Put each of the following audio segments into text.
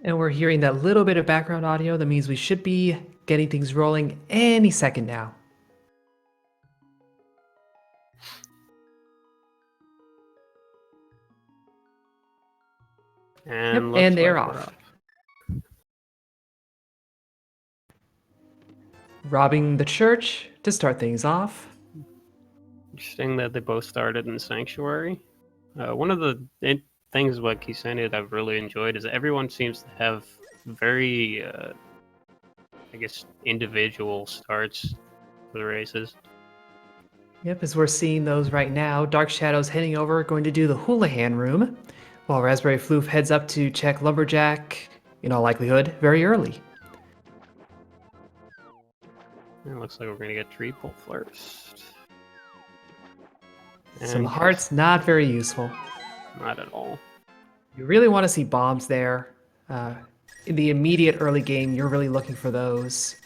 And we're hearing that little bit of background audio. That means we should be getting things rolling any second now. And yep, and they're like off. Robbing the church to start things off. Interesting that they both started in Sanctuary. One of the things about Keysanity that I've really enjoyed is that everyone seems to have very, I guess, individual starts for the races. Yep, as we're seeing those right now, Dark Shadows heading over, going to do the Houlihan room, while Raspberryfloof heads up to check Lumberjack, in all likelihood, very early. It looks like we're going to get triple first. Some hearts, not very useful. Not at all. You really want to see bombs there. In the immediate early game, you're really looking for those.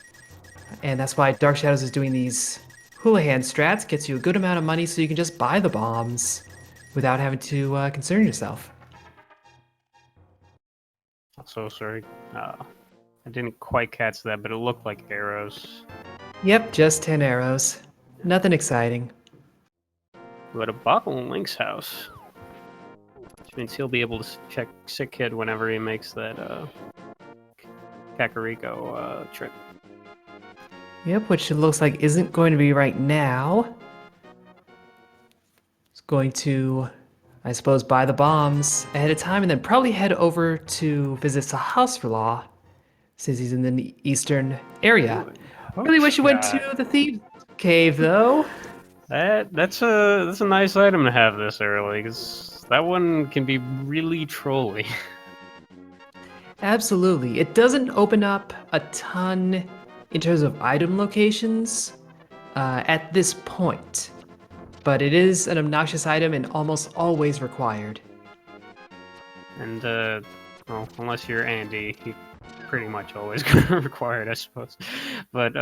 And that's why Dark Shadows is doing these Houlihan strats, gets you a good amount of money so you can just buy the bombs without having to concern yourself. So sorry. I didn't quite catch that, but it looked like arrows. Yep, just 10 arrows. Nothing exciting. We got a bottle in Link's house. Which means he'll be able to check Sick Kid whenever he makes that Kakariko trip. Yep, which it looks like isn't going to be right now. It's going to, I suppose, buy the bombs ahead of time and then probably head over to visit Sahasrarlaw since he's in the eastern area. Really wish you went to the Thieves' Cave, though. That's a nice item to have this early, because that one can be really trolly. Absolutely. It doesn't open up a ton in terms of item locations at this point, but it is an obnoxious item and almost always required. And, well, unless you're Andy, you pretty much always required, I suppose. But,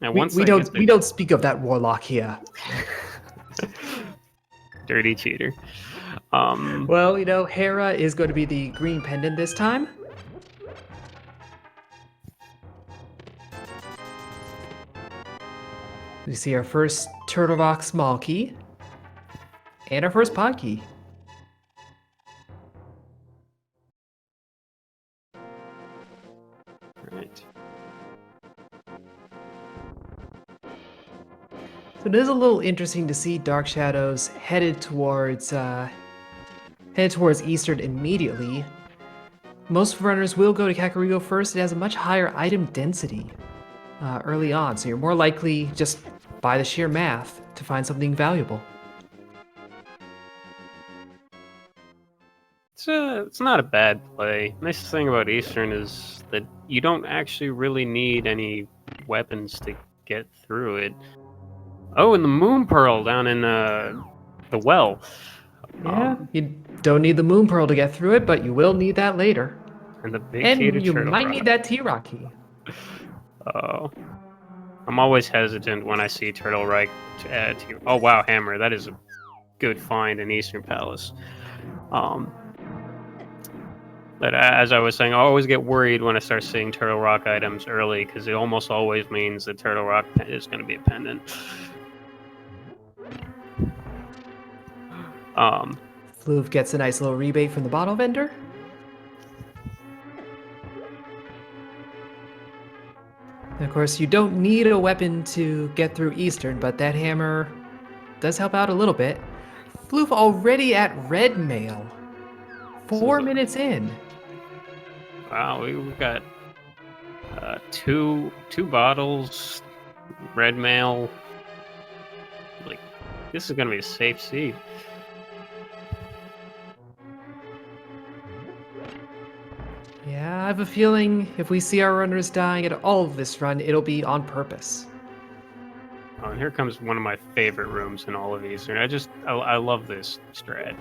we don't speak of that warlock here. Dirty cheater. Well, you know, Hera is going to be the green pendant this time. We see our first Turtle Rock small key and our first pod key. Right. So it is a little interesting to see Dark Shadows headed towards Eastern immediately. Most runners will go to Kakariko first. It has a much higher item density early on, so you're more likely, just by the sheer math, to find something valuable. It's not a bad play. Nice thing about Eastern is that you don't actually really need any weapons to get through it. Oh, and the Moon Pearl down in the well. Yeah, you don't need the Moon Pearl to get through it, but you will need that later. And the big key to And you Turtle might Rock. need that T-Rock key. Oh. I'm always hesitant when I see Turtle Rock. Oh wow, Hammer! That is a good find in Eastern Palace. But as I was saying, I always get worried when I start seeing Turtle Rock items early, because it almost always means that Turtle Rock is going to be a pendant. Floof gets a nice little rebate from the bottle vendor. And of course, you don't need a weapon to get through Eastern, but that hammer does help out a little bit. Floof already at red mail. 4 minutes in. Wow, we've got two bottles, red mail. Like, this is gonna be a safe seed. Yeah, I have a feeling if we see our runners dying at all of this run, it'll be on purpose. Oh, and here comes one of my favorite rooms in all of Eastern. I love this strat.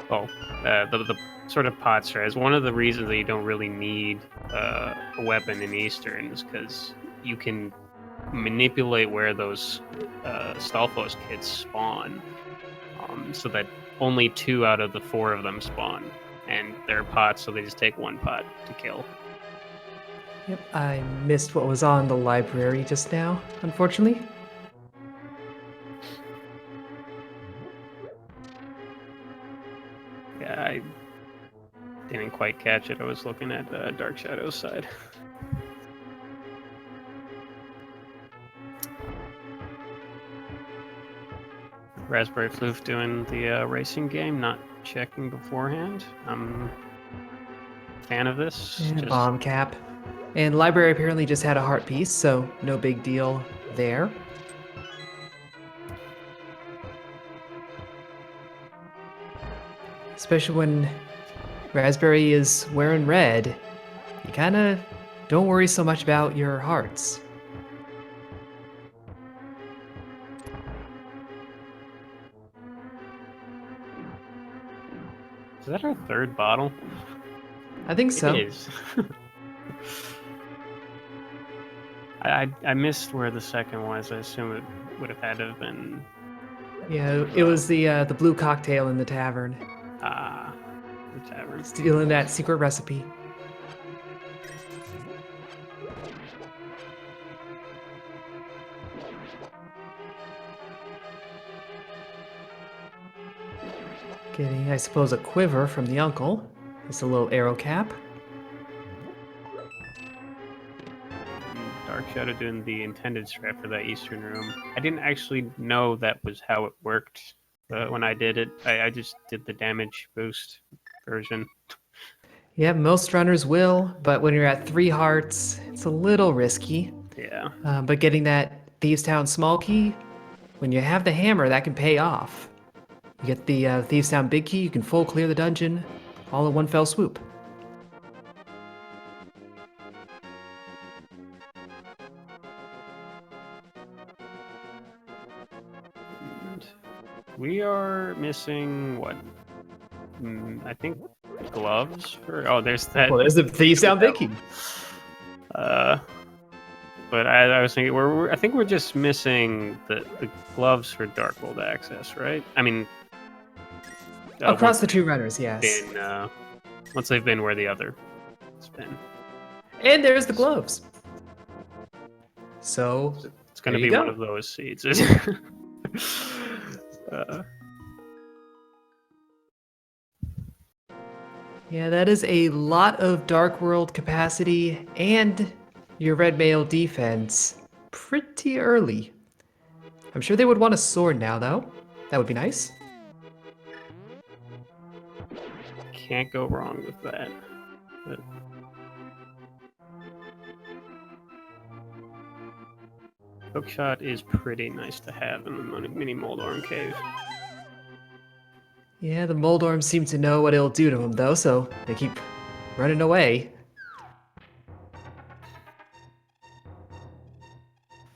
The sort of pot strat is one of the reasons that you don't really need a weapon in Eastern, is because you can manipulate where those Stalfos kids spawn, so that only 2 out of the 4 of them spawn. and they're pots, so they just take one pot to kill. Yep, I missed what was on the library just now, unfortunately. Yeah, I didn't quite catch it. I was looking at Dark Shadows side. Raspberryfloof doing the racing game, not checking beforehand. I'm a fan of this. Yeah, Just bomb cap. And library apparently just had a heart piece, so no big deal there. Especially when Raspberry is wearing red, you kind of don't worry so much about your hearts. is that our third bottle? I think so. It is. I missed where the second was. I assume it would have had to have been Yeah, it was the blue cocktail in the tavern. the tavern. Stealing that secret recipe. Getting, I suppose, a quiver from the uncle. It's a little arrow cap. Dark Shadow doing the intended strat for that Eastern room. I didn't actually know that was how it worked when I did it. I just did the damage boost version. Yeah, most runners will, but when you're at 3 hearts, it's a little risky. Yeah. But getting that Thieves Town small key, when you have the hammer, that can pay off. You get the Thieves Town big key, you can full clear the dungeon all in one fell swoop. And we are missing what? I think gloves for. Oh, there's that. Well, there's the Thieves Town big key. But I was thinking I think we're just missing the gloves for Dark World access, right? I mean, Across the 2 runners, yes. Once they've been where the other has been. And there's the gloves. So It's going to be go. one of those seeds. Yeah, that is a lot of Dark World capacity and your red mail defense pretty early. I'm sure they would want a sword now, though. That would be nice. Can't go wrong with that. But hookshot is pretty nice to have in the mini Moldorm cave. Yeah, the Moldorms seem to know what it'll do to them, though, so they keep running away.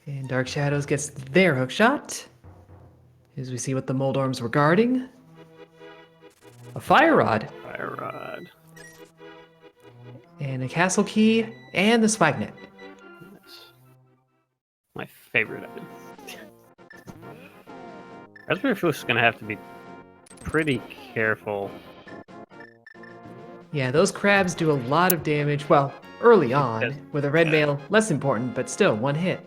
And Dark Shadows gets their hookshot. As we see what the Moldorms were guarding. A fire rod. Fire rod. And a castle key, and the spike net. Yes. My favorite item. Raspberryfloof is going to have to be pretty careful. Yeah, those crabs do a lot of damage, well, early on, with a red mail, less important, but still, 1 hit.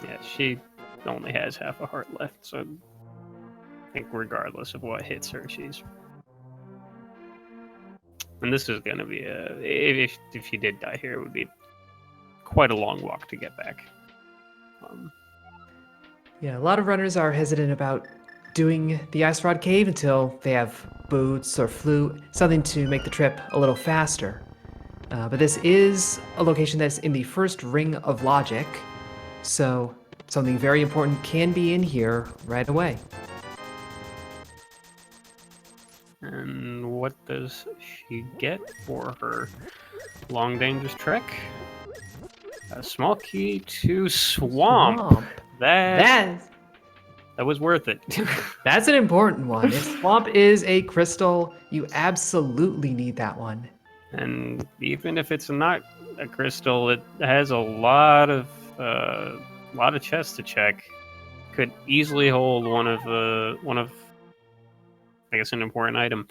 Yeah, she only has half a heart left, so I think regardless of what hits her, she's... And this is going to be if she did die here, it would be quite a long walk to get back. Yeah, a lot of runners are hesitant about doing the Ice Rod Cave until they have boots or flute, something to make the trip a little faster. But this is a location that's in the first ring of logic, so something very important can be in here right away. And what does she get for her long dangerous trek? A small key to swamp. That was worth it. That's an important one. If swamp is a crystal, you absolutely need that one. And even if it's not a crystal, it has a lot of chests to check. Could easily hold one of I guess an important item.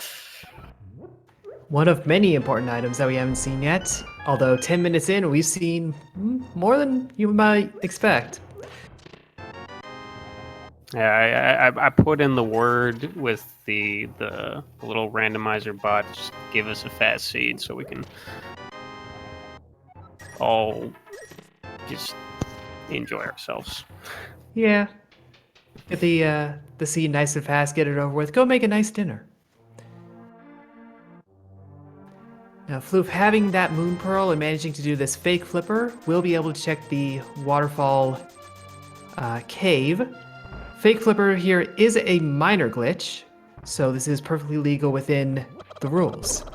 One of many important items that we haven't seen yet. Although 10 minutes in, we've seen more than you might expect. Yeah, I put in the word with the little randomizer bot. Just give us a fast seed so we can all just enjoy ourselves. Yeah. Get the seed nice and fast, get it over with. Go make a nice dinner. Now, Floof, having that moon pearl and managing to do this fake flipper, we'll be able to check the waterfall cave. Fake flipper here is a minor glitch, so this is perfectly legal within the rules.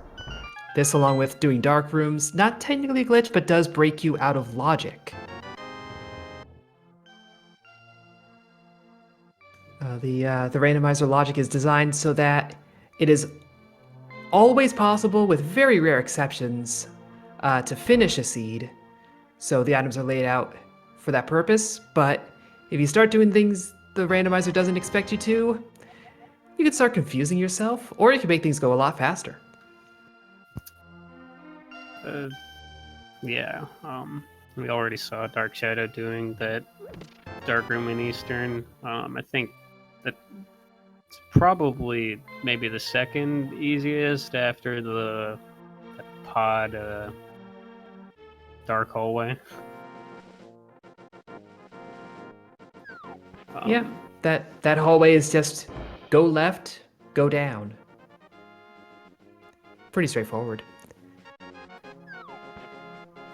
This, along with doing dark rooms, not technically a glitch, but does break you out of logic. The randomizer logic is designed so that it is always possible, with very rare exceptions, to finish a seed. So the items are laid out for that purpose, but if you start doing things the randomizer doesn't expect you to, you can start confusing yourself, or you can make things go a lot faster. Yeah, we already saw Dark Shadow doing that dark room in Eastern. I think that it's probably maybe the second easiest after the pod dark hallway. Yeah, that hallway is just go left, go down. Pretty straightforward.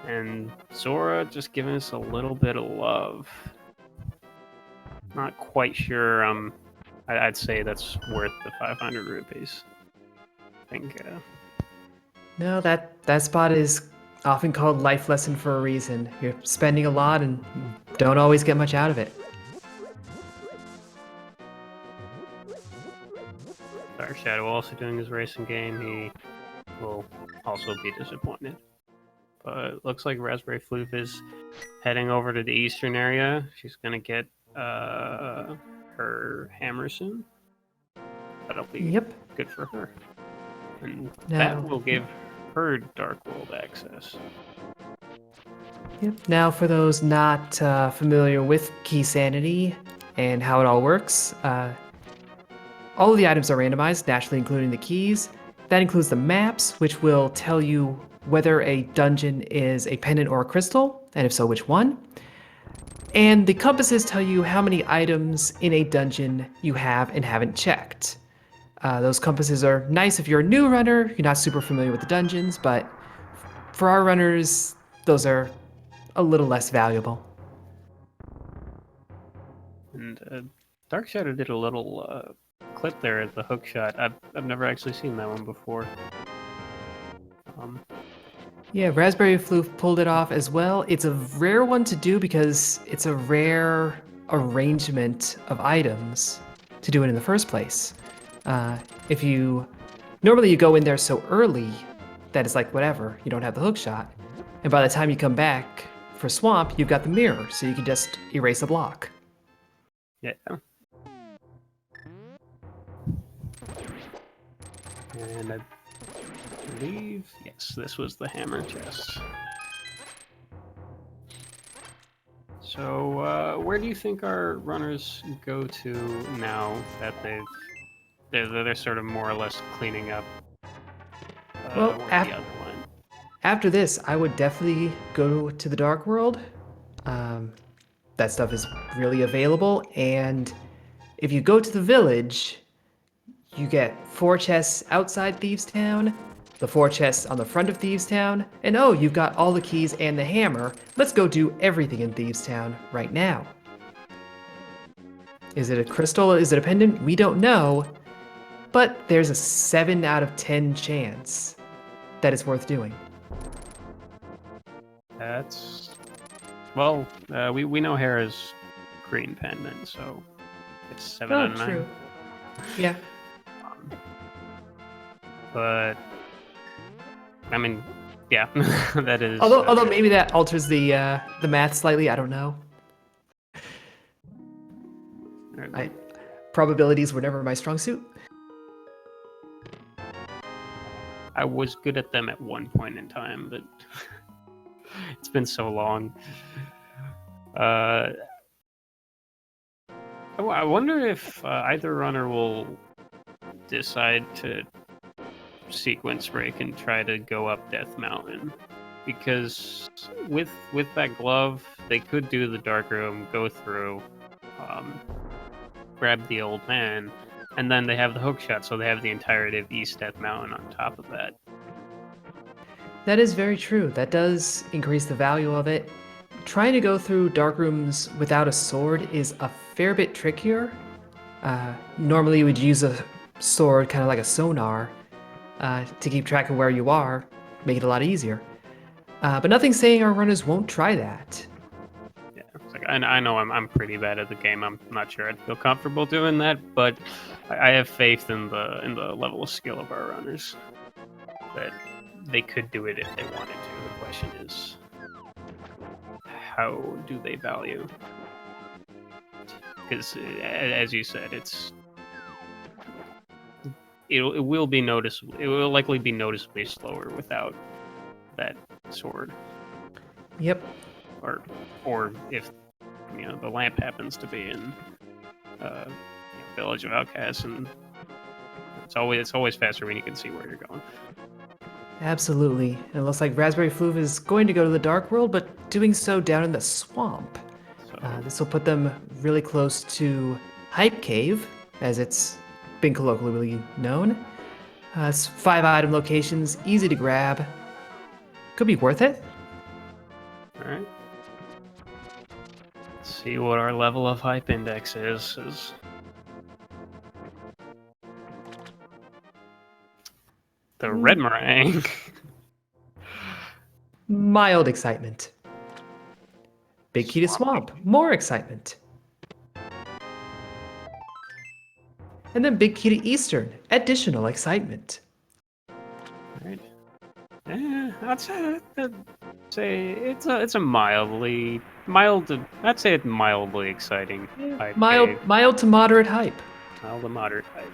And Zora just giving us a little bit of love. Not quite sure. I'd say that's worth the 500 rupees. I think. No, that spot is often called life lesson for a reason. You're spending a lot and don't always get much out of it. Dark Shadow also doing his racing game. He will also be disappointed. But looks like Raspberryfloof is heading over to the eastern area. She's gonna get her hammer soon. That'll be good for her. And that will give her Dark World access. Yep. Now, for those not familiar with Keysanity and how it all works, all of the items are randomized, naturally including the keys. That includes the maps, which will tell you whether a dungeon is a pendant or a crystal, and if so, which one. And the compasses tell you how many items in a dungeon you have and haven't checked. Those compasses are nice if you're a new runner, you're not super familiar with the dungeons, but for our runners, those are a little less valuable. And Dark Shadow did a little clip there at the hook shot. I've never actually seen that one before. Yeah, Raspberryfloof pulled it off as well. It's a rare one to do because it's a rare arrangement of items to do it in the first place. Normally you go in there so early that it's like whatever, you don't have the hook shot. And by the time you come back for Swamp, you've got the mirror, so you can just erase a block. Yeah. And I believe, yes, this was the hammer chest. So, where do you think our runners go to now that they're sort of more or less cleaning up Well, the other one? After this, I would definitely go to the Dark World. That stuff is really available, and if you go to the village, you get 4 chests outside Thieves Town, the 4 chests on the front of Thieves Town, and oh, you've got all the keys and the hammer. Let's go do everything in Thieves Town right now. Is it a crystal? Is it a pendant? We don't know, but there's a 7 out of 10 chance that it's worth doing. That's... Well, we know Hera's green pendant, so it's 7 out of 9. True. Yeah. But I mean, yeah, that is. Although maybe that alters the math slightly. I don't know. Probabilities were never my strong suit. I was good at them at one point in time, but it's been so long. I wonder if either runner will decide to sequence break and try to go up Death Mountain, because with that glove, they could do the dark room, go through, grab the old man, and then they have the hook shot, so they have the entirety of East Death Mountain on top of that. That is very true. That does increase the value of it. Trying to go through dark rooms without a sword is a fair bit trickier. Normally you would use a sword kind of like a sonar to keep track of where you are, make it a lot easier. But nothing's saying our runners won't try that. Yeah, it's like, I know I'm pretty bad at the game. I'm not sure I'd feel comfortable doing that, but I have faith in the level of skill of our runners that they could do it if they wanted to. The question is, how do they value? Because, as you said, it will be noticeable. It will likely be noticeably slower without that sword. Yep. Or if the lamp happens to be in Village of Outcasts, and it's always faster when you can see where you're going. Absolutely. And it looks like Raspberryfloof is going to go to the Dark World, but doing so down in the swamp. So This will put them really close to Hype Cave, as it's been colloquially known. It's 5-item locations, easy to grab. Could be worth it. all right. Let's see what our level of hype index is. The red meringue. Mild excitement. Big key to swamp. More excitement. And then big key to Eastern. Additional excitement. Right. I'd say it's a mildly mild. I'd say it's mildly exciting. Hype cave. Mild to moderate hype. Mild to moderate hype.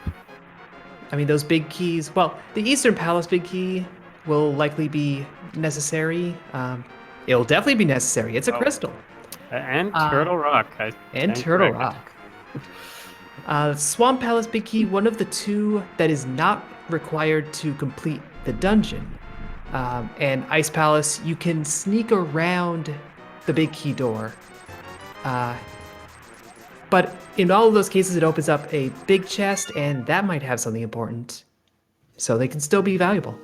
I mean, those big keys. Well, the Eastern Palace big key will likely be necessary. It'll definitely be necessary. It's a crystal. And Turtle Rock. Turtle Rock. Swamp Palace big key, one of the two that is not required to complete the dungeon. And Ice Palace, you can sneak around the big key door. But in all of those cases, it opens up a big chest, and that might have something important. So they can still be valuable.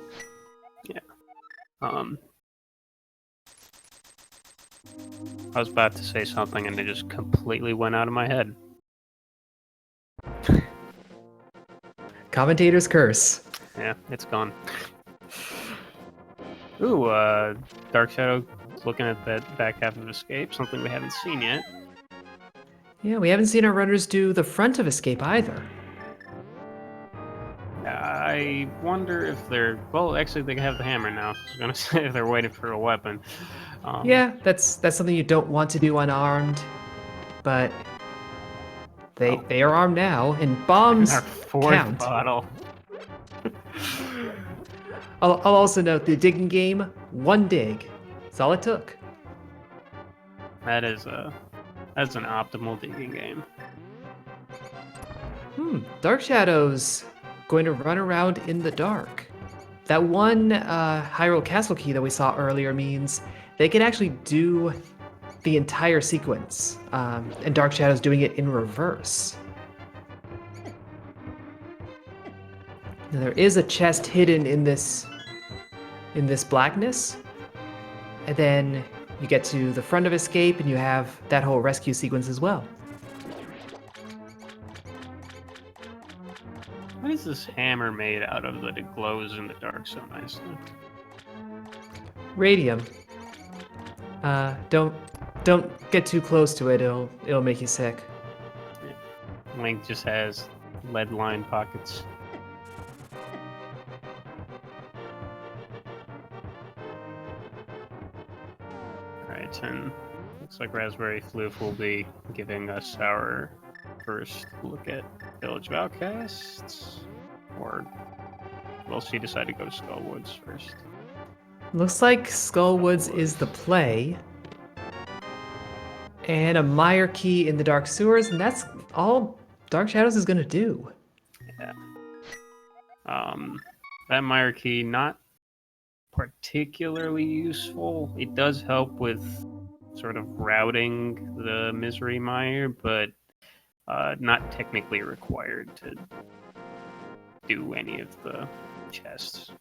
Yeah. I was about to say something, and it just completely went out of my head. Commentator's curse. Yeah, it's gone. Ooh, Dark Shadow looking at that back half of Escape, something we haven't seen yet. Yeah, we haven't seen our runners do the front of Escape either. I wonder if they're... Well, actually, they have the hammer now. I was going to say if they're waiting for a weapon. Yeah, that's something you don't want to do unarmed, but they are armed now, and bombs Our fourth count. bottle. I'll also note the digging game, one dig. That's all it took. That's an optimal digging game. Dark Shadows going to run around in the dark. That one Hyrule Castle key that we saw earlier means they can actually do the entire sequence, and Dark Shadows doing it in reverse. Now, there is a chest hidden in this blackness, and then you get to the front of Escape, and you have that whole rescue sequence as well. What is this hammer made out of that it glows in the dark so nicely? Radium. Don't get too close to it. It'll make you sick. Link just has lead-lined pockets. Alright, and looks like Raspberryfloof will be giving us our first look at Village of Outcasts, or Well, she decided to go to Skullwoods first. Looks like Skullwoods is the play. And a Mire key in the Dark Sewers, and that's all Dark Shadows is going to do. Yeah. That Mire key, not particularly useful. It does help with sort of routing the Misery Mire, but not technically required to do any of the chests.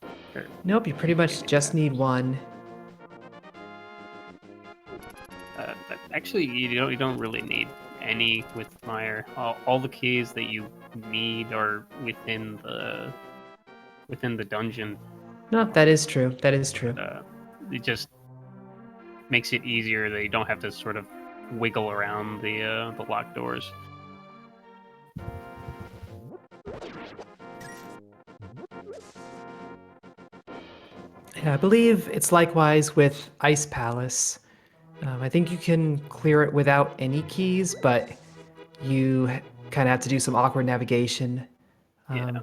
Nope, you pretty much just need one. But actually, you don't really need any with Mire. All the keys that you need are within the dungeon. No, that is true. That is true. It just makes it easier. They don't have to sort of wiggle around the locked doors. Yeah, I believe it's likewise with Ice Palace. I think you can clear it without any keys, but you kind of have to do some awkward navigation. Yeah.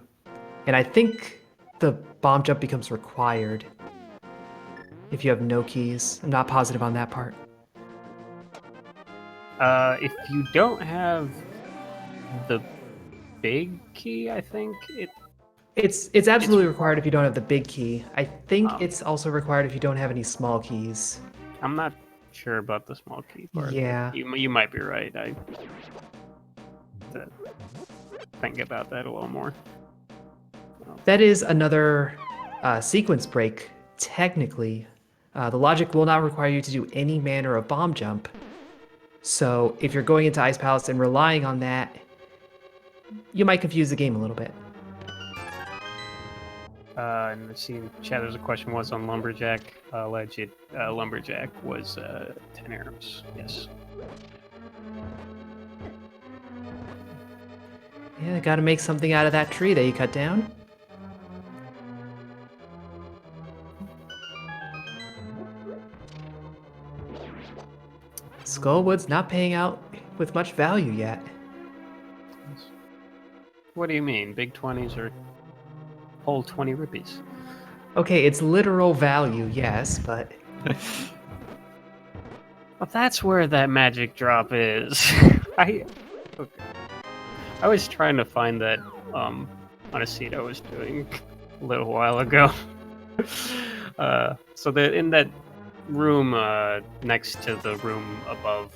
And I think the bomb jump becomes required if you have no keys. I'm not positive on that part. If you don't have the big key, I think it's absolutely required if you don't have the big key. I think it's also required if you don't have any small keys. I'm not sure about the small key part. Yeah. You might be right. I have to think about that a little more. That is another sequence break, technically. The logic will not require you to do any manner of bomb jump. So if you're going into Ice Palace and relying on that, you might confuse the game a little bit. And let's see, chat, there's a question was on Lumberjack. Alleged Lumberjack was 10 arrows. Yes. Yeah, gotta make something out of that tree that you cut down. Skullwood's not paying out with much value yet. What do you mean? Big 20s or whole 20 rupees? Okay, it's literal value, yes, but... Well, that's where that magic drop is. I was trying to find that on a seed I was doing a little while ago. So that in that room next to the room above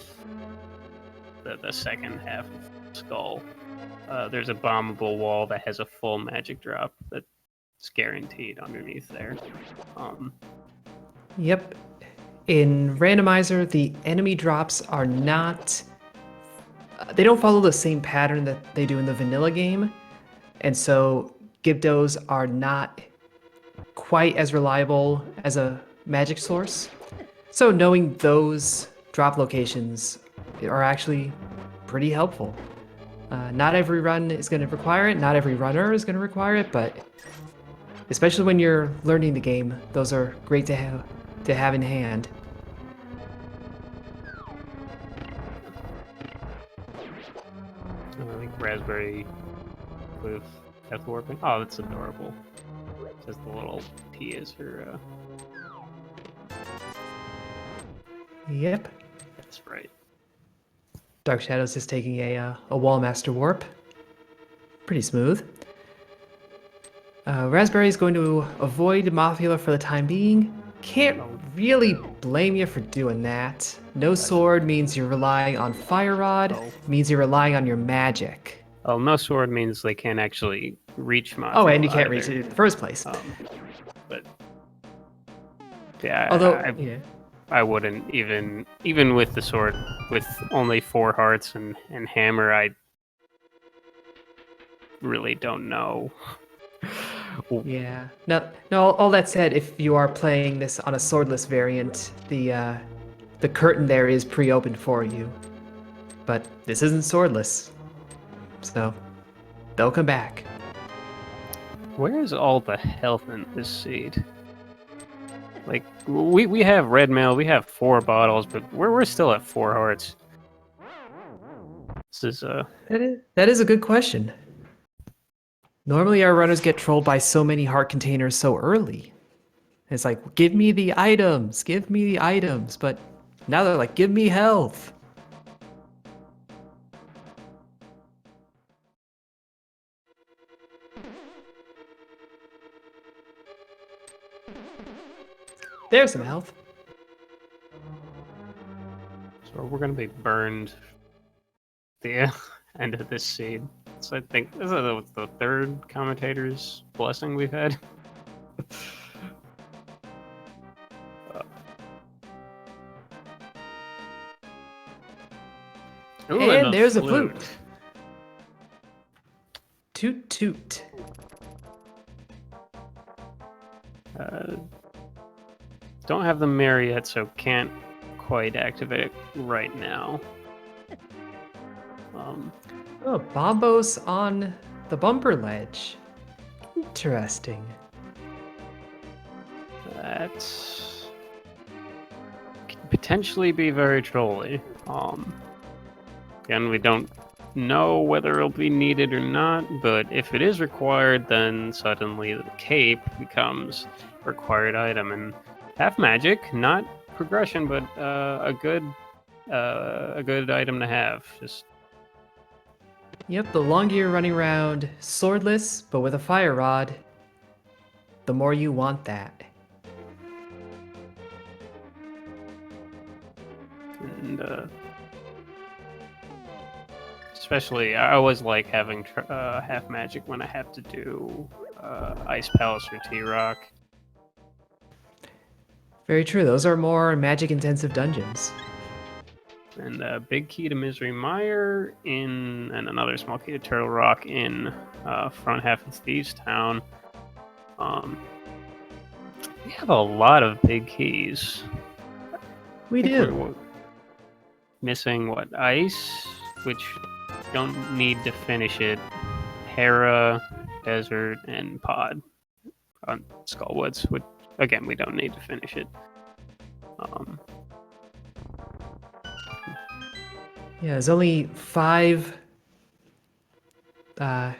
the second half of Skull, there's a bombable wall that has a full magic drop that's guaranteed underneath there. Yep. In Randomizer, the enemy drops are not... they don't follow the same pattern that they do in the vanilla game, and so Gibdos are not quite as reliable as a magic source. So knowing those drop locations are actually pretty helpful. Not every run is going to require it, not every runner is going to require it, but especially when you're learning the game, those are great to have in hand. I think Raspberryfloof Death Warping. Oh, that's adorable. Just the little P is her. Yep. That's right. Dark Shadows is taking a Wallmaster Warp. Pretty smooth. Raspberry is going to avoid Mothula for the time being. Can't really blame you for doing that. No sword means you're relying on Fire Rod, means you're relying on your magic. Oh, no sword means they can't actually reach Mothula. Oh, and you can't reach it in the first place. But yeah, Although, I wouldn't even with the sword with only 4 hearts and hammer. I really don't know. Yeah. No. All that said, if you are playing this on a swordless variant, the curtain there is pre-opened for you. But this isn't swordless, so they'll come back. Where's all the health in this seed? Like we have red mail, we have 4 bottles, but we're still at 4 hearts. This is That is a good question. Normally, our runners get trolled by so many heart containers so early. It's like, give me the items, give me the items. But now they're like, give me health. There's some health. So we're gonna be burned the end of this seed. So I think this is the third commentator's blessing we've had. Ooh, And there's a flute. flute. Toot toot. Don't have the Mire yet, so can't quite activate it right now. Oh, Bombos on the bumper ledge. Interesting. That could potentially be very trolly. Again, we don't know whether it'll be needed or not, but if it is required, then suddenly the cape becomes a required item. And half magic, not progression, but a good item to have. Just Yep, the longer you're running around swordless, but with a fire rod, the more you want that. and especially, I always like having half magic when I have to do Ice Palace or T-Rock. Very true, those are more magic-intensive dungeons. And big key to Misery Mire and another small key to Turtle Rock in front half of Thieves Town. We have a lot of big keys. We I think do. we're missing what? Ice, which don't need to finish it. Hera, Desert, and Pod on Skullwoods. Which again, we don't need to finish it. Yeah, there's only 5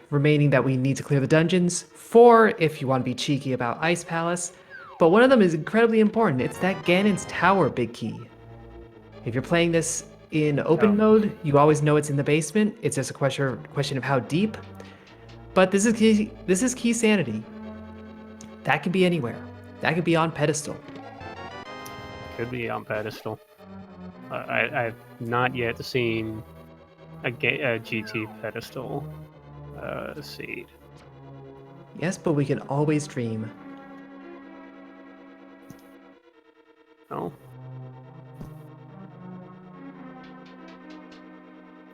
remaining that we need to clear the dungeons. 4 if you want to be cheeky about Ice Palace. But one of them is incredibly important. It's that Ganon's Tower big key. If you're playing this in open mode, you always know it's in the basement. It's just a question of how deep. But this is Keysanity. That could be anywhere. That could be on pedestal. Could be on pedestal. I've not yet seen a GT pedestal seed. Yes, but we can always dream. Oh.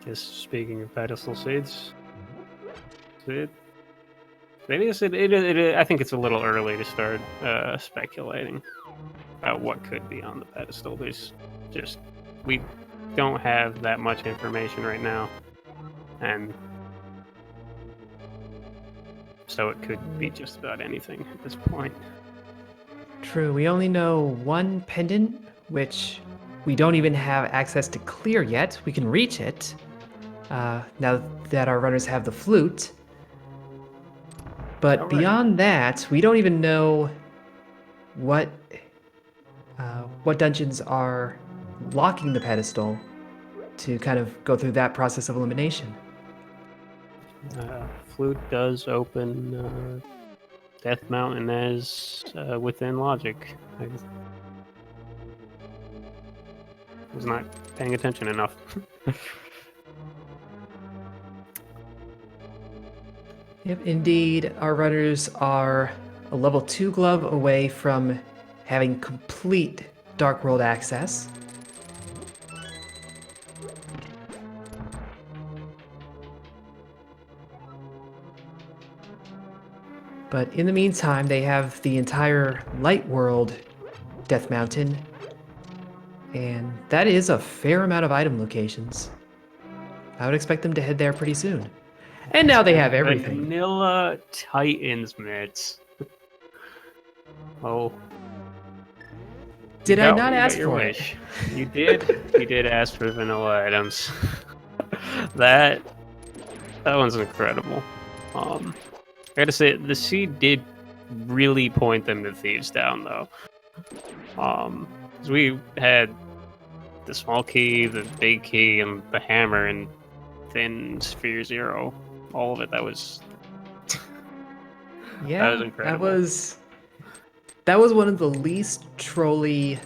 Just speaking of pedestal seeds, I think it's a little early to start speculating about what could be on the pedestal. We don't have that much information right now, and so it could be just about anything at this point. True, we only know one pendant, which we don't even have access to clear yet. We can reach it, now that our runners have the flute. But beyond that, we don't even know what dungeons are locking the pedestal to kind of go through that process of elimination. Flute does open Death Mountain as within logic. I was not paying attention enough. Yep, indeed, our runners are a level 2 glove away from having complete Dark World access. But in the meantime, they have the entire Light World Death Mountain, and that is a fair amount of item locations. I would expect them to head there pretty soon. And now they have everything. Vanilla Titans mitts. Oh. Did I not ask your for wish. it? You did. You did ask for vanilla items. That one's incredible. gotta say, the seed did really point them to Thieves Down, though. 'Cause we had the small key, the big key, and the hammer, and then Sphere Zero. All of it. That was Yeah, incredible. that was one of the least trolly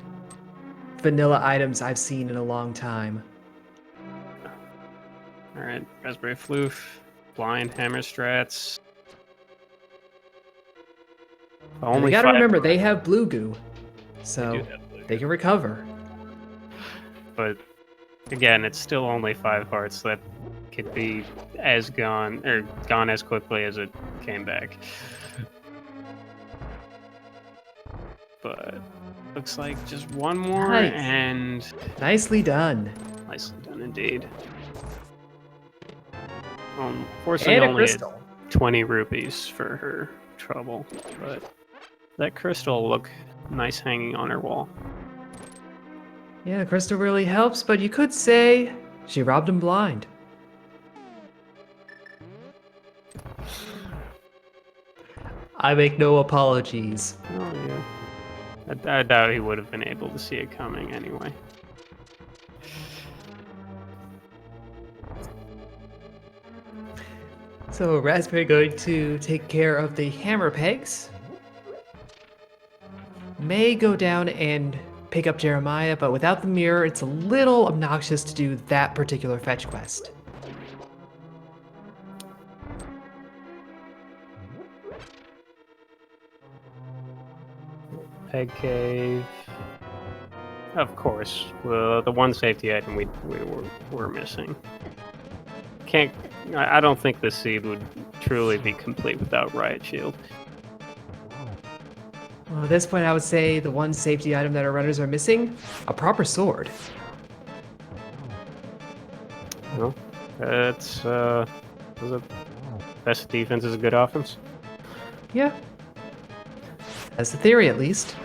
vanilla items I've seen in a long time. All right, Raspberryfloof, blind hammer strats. And we Only gotta 5. remember they have blue goo, They so do have blue, they can recover. but again, it's still only 5 hearts that could be as gone as quickly as it came back. But looks like just one more, Nice. and Nicely done. nicely done indeed. And Unfortunately, a only at crystal. 20 rupees for her trouble, but that crystal will look nice hanging on her wall. Yeah, the crystal really helps, but you could say she robbed him blind. I make no apologies. Oh yeah, I doubt he would have been able to see it coming anyway. So Raspberry going to take care of the hammer pegs. May go down and pick up Jeremiah, but without the mirror, it's a little obnoxious to do that particular fetch quest. Peg cave. Of course, the one safety item we were missing. I don't think the seed would truly be complete without Riot Shield. Well, at this point, I would say the one safety item that our runners are missing, a proper sword. Well, it's best defense is a good offense. Yeah. That's the theory, at least.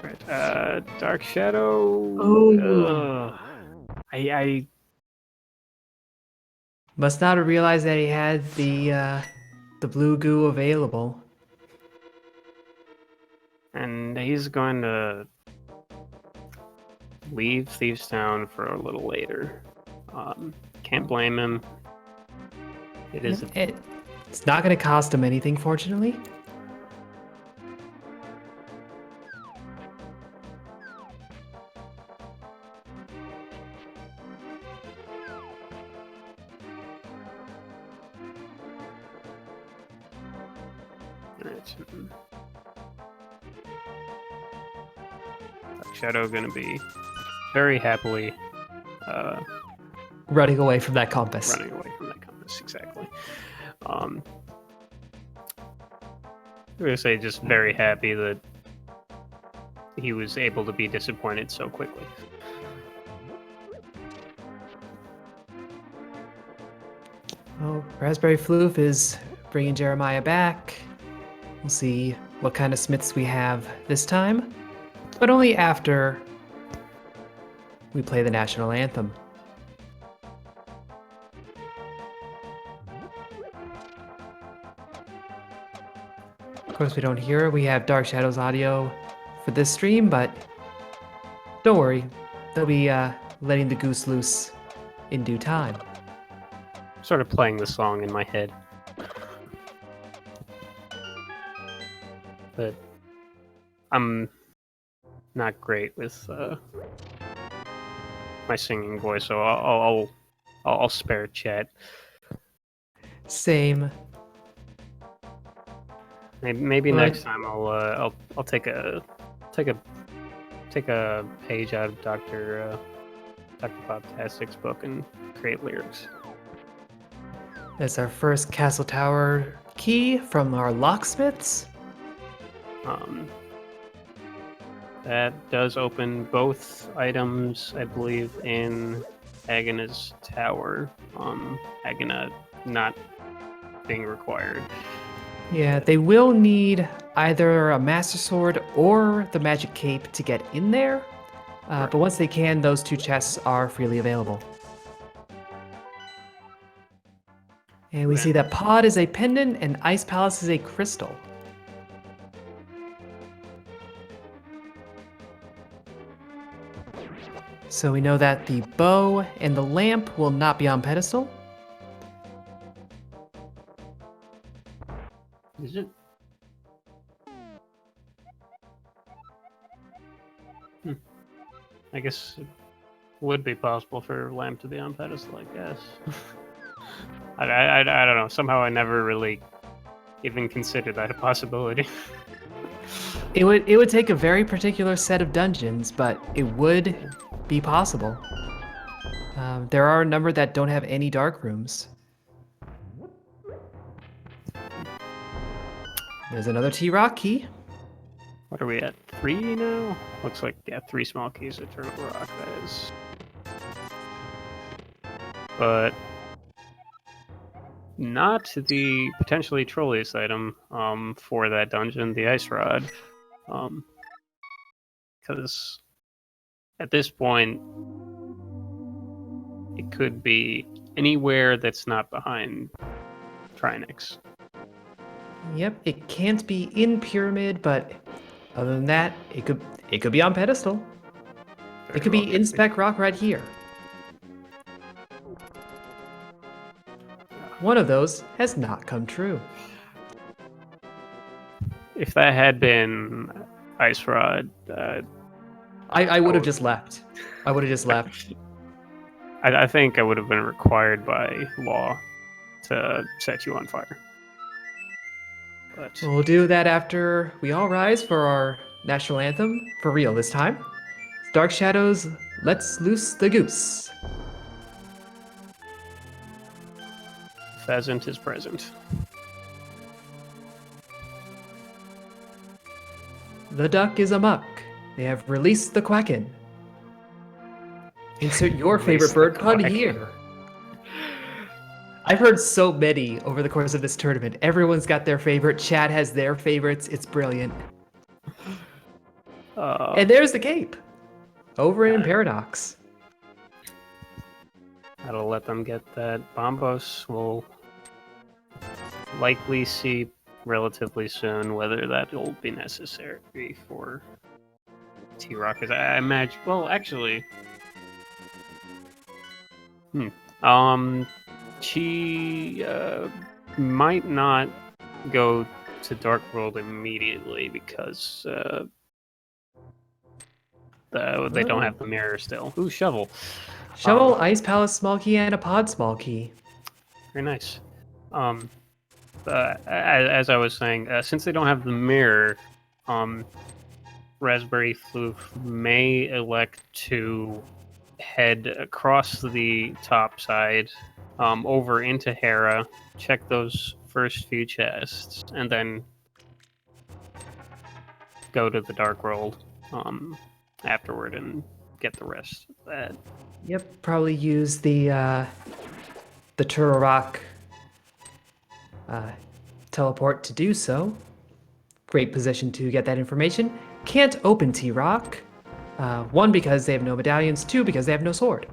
Right, Dark Shadow. Oh. I Must not have realized that he had the blue goo available. and he's going to leave Thieves Town for a little later. Can't blame him. It is. It's not going to cost him anything, fortunately. Alright. Dark Shadow gonna be very happily Running away from that compass. running away from that compass, exactly. I'm gonna say just very happy that he was able to be disappointed so quickly. Well, Raspberryfloof is bringing Jeremiah back. We'll see what kind of smiths we have this time, but only after we play the national anthem. Of course, we don't hear it. We have Dark Shadows audio for this stream, but don't worry. They'll be letting the goose loose in due time. Sort of playing the song in my head. But I'm not great with my singing voice, so I'll spare chat. Same. Maybe Well, next time I'll take a page out of Dr. Bobtastic's book and create lyrics. That's our first Castle Tower key from our locksmiths. That does open both items, I believe, in Agana's tower. Agana not being required. Yeah, they will need either a Master Sword or the Magic Cape to get in there. But once they can, those 2 chests are freely available. And we see that Pod is a pendant and Ice Palace is a crystal. So we know that the bow and the lamp will not be on pedestal. Is it? I guess it would be possible for lamp to be on pedestal, I guess. I don't know. Somehow I never really even considered that a possibility. It would take a very particular set of dungeons, but it would be possible. There are a number that don't have any dark rooms. There's another T-Rock key. What are we at? 3 now? Looks like, yeah, 3 small keys at Turtle Rock, that is. But not the potentially trolliest item for that dungeon, the Ice Rod. Because at this point, it could be anywhere that's not behind Trinex. Yep, it can't be in Pyramid, but other than that, it could be on pedestal. It could be in Spec Rock right here. One of those has not come true. If that had been Ice Rod, I would have just left. I would have just left. I think I would have been required by law to set you on fire. But We'll do that after we all rise for our national anthem, for real this time. Dark Shadows, let's loose the goose. pheasant is present. The duck is amuck. They have released the quacken. Insert your favorite bird pun here. I've heard so many over the course of this tournament. Everyone's got their favorite. Chat has their favorites. It's brilliant. And there's the cape. Over in Paradox. That'll let them get that. Bombos will likely see relatively soon whether that'll be necessary for T-Rock. I imagine. Well, actually, she might not go to Dark World immediately because they don't have the mirror still. Ooh, shovel. Shovel, Ice Palace small key, and a pod small key. Very nice. As I was saying, since they don't have the mirror, Raspberryfloof may elect to head across the top side, over into Hera, check those first few chests, and then go to the Dark World afterward and get the rest of that. Yep, probably use the Turtle Rock teleport to do so. Great position to get that information. Can't open T-Rock. 1, because they have no medallions. 2, because they have no sword.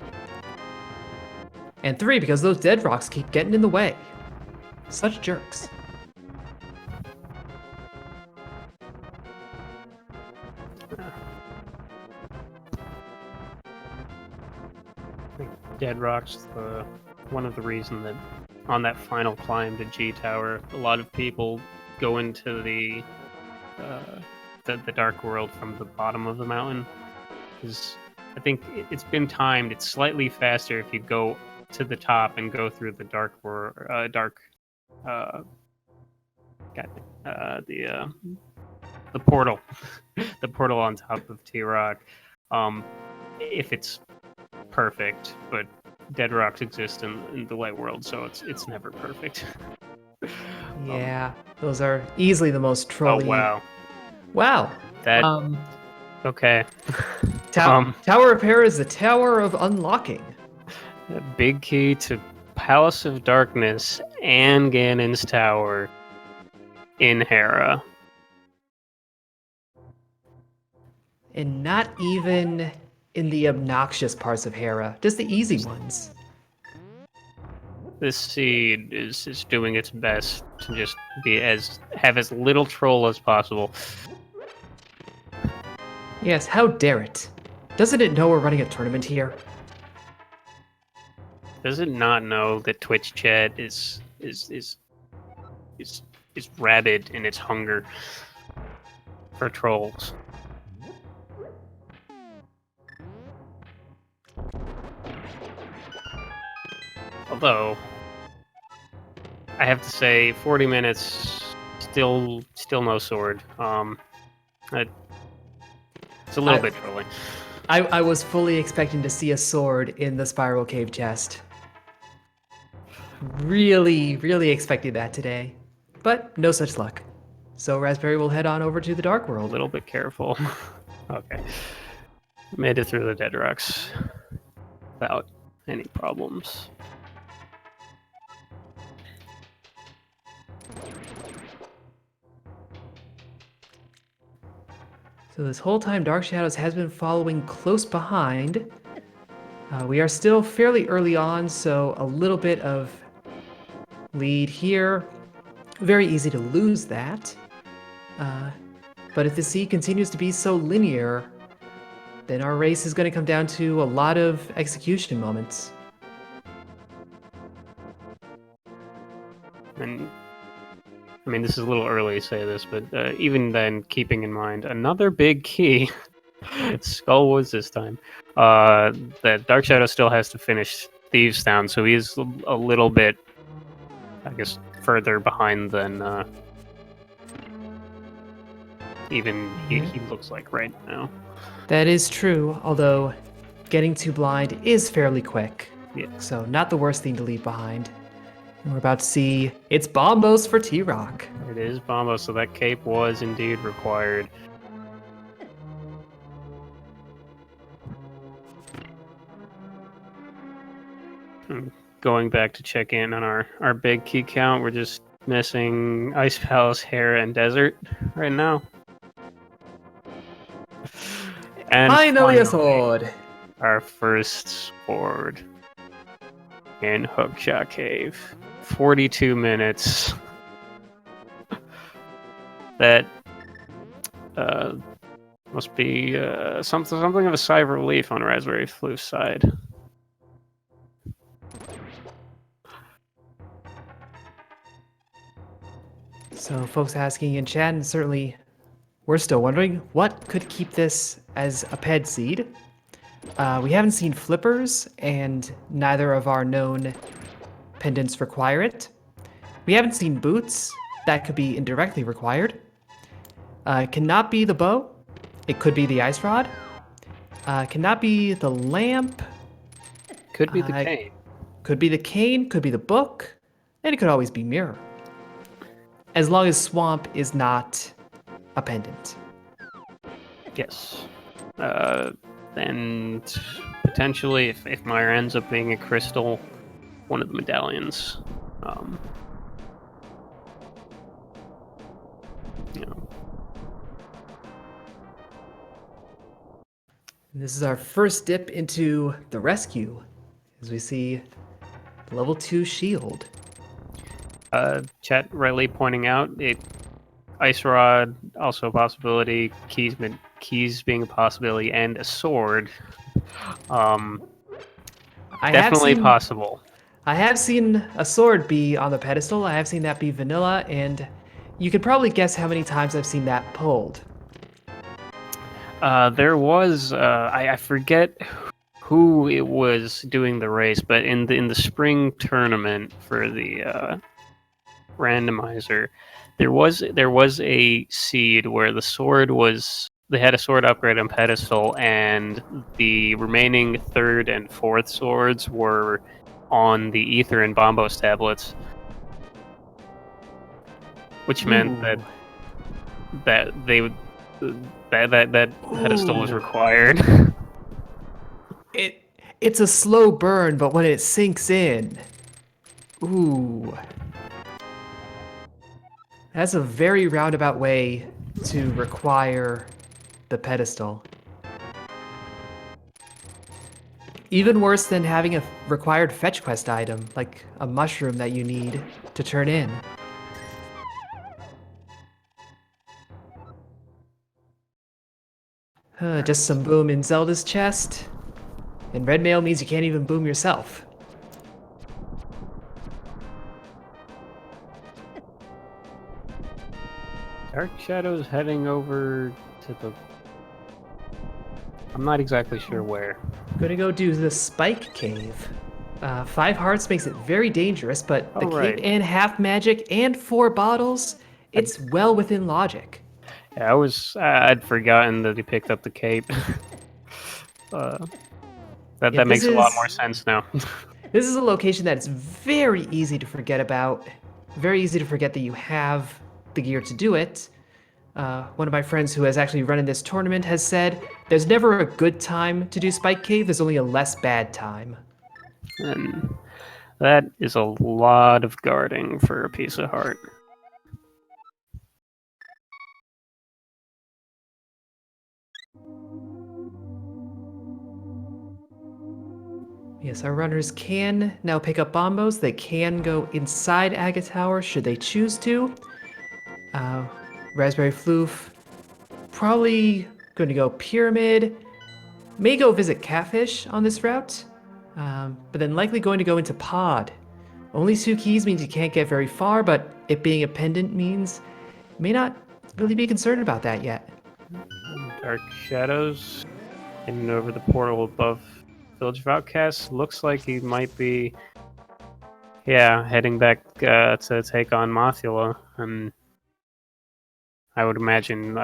And 3, because those dead rocks keep getting in the way. Such jerks. Dead Rock's one of the reasons that on that final climb to G Tower, a lot of people go into the Dark World from the bottom of the mountain. Because I think it's been timed. It's slightly faster if you go to the top and go through the the portal, the portal on top of T-Rock. If it's perfect, but Dead Rocks exist in the light world, so it's never perfect. Yeah, those are easily the most trolly. Oh wow! Wow. That okay. Tower of Hera is the Tower of Unlocking. A big key to Palace of Darkness and Ganon's Tower in Hera. And not even in the obnoxious parts of Hera, just the easy ones. This seed is doing its best to just have as little troll as possible. Yes, how dare it? Doesn't it know we're running a tournament here? Does it not know that Twitch chat is rabid in its hunger for trolls? Although, I have to say, 40 minutes, still no sword. It's a little bit trolling. I was fully expecting to see a sword in the Spiral Cave chest. Really, really expected that today. But no such luck. So Raspberry will head on over to the Dark A World. little bit careful. Okay. Made it through the dead rocks without any problems. So this whole time, Dark Shadows has been following close behind. We are still fairly early on, so a little bit of lead here. Very easy to lose that. But if the sea continues to be so linear, then our race is going to come down to a lot of execution moments. And I mean, this is a little early to say this, but even then, keeping in mind another big key, Skull Woods this time, that Dark Shadow still has to finish Thieves Town, so he is a little bit, I guess, further behind than even he looks like right now. That is true, although getting too blind is fairly quick. Yeah. So not the worst thing to leave behind. And we're about to see it's Bombos for T-Rock. It is Bombo, so that cape was indeed required. Going back to check in on our big key count, we're just missing Ice Palace, Hera, and Desert right now. And Finally a sword! Our first sword in Hookshot Cave. 42 minutes. That must be something of a sigh of relief on Raspberryfloof's side. So folks asking in chat, and certainly we're still wondering, what could keep this as a ped seed? We haven't seen flippers, and neither of our known pendants require it. We haven't seen boots. That could be indirectly required. It cannot be the bow. It could be the ice rod. Cannot be the lamp. Could be the cane. Could be the cane. Could be the book. And it could always be Mire. As long as Swamp is not a pendant. Yes. And potentially, if Mire ends up being a crystal, one of the medallions. You know. And this is our first dip into the rescue, as we see level 2 shield. Chat rightly pointing out Ice Rod also a possibility, keys being a possibility, and a sword. Definitely possible. I have seen a sword be on the pedestal. I have seen that be vanilla, and you could probably guess how many times I've seen that pulled. There was I forget who it was doing the race, but in the spring tournament for the randomizer, there was a seed where the sword was, they had a sword upgrade on pedestal, and the remaining third and fourth swords were on the Ether and Bombos tablets, which meant that pedestal was required. It's a slow burn, but when it sinks in, ooh. That's a very roundabout way to require the pedestal. Even worse than having a required fetch quest item, like a mushroom that you need to turn in. Just some boom in Zelda's chest. And red mail means you can't even boom yourself. Dark Shadows heading over to the... I'm not exactly sure where. Gonna go do the Spike Cave. 5 hearts makes it very dangerous, but the Oh, cave right. and half magic and 4 bottles, it's well within logic. Yeah, I'd forgotten that he picked up the cape. That Yeah, makes a lot more sense now. This is a location that is very easy to forget about. Very easy to forget that you have the gear to do it. One of my friends who has actually run in this tournament has said, there's never a good time to do Spike Cave, there's only a less bad time. And that is a lot of guarding for a piece of heart. Yes, our runners can now pick up bombos. They can go inside Aga Tower should they choose to. Raspberryfloof, probably going to go Pyramid. May go visit Catfish on this route, but then likely going to go into Pod. Only 2 keys means you can't get very far, but it being a pendant means may not really be concerned about that yet. Dark Shadows heading over the portal above Village of Outcasts. Looks like he might be, heading back to take on Mothula. And I would imagine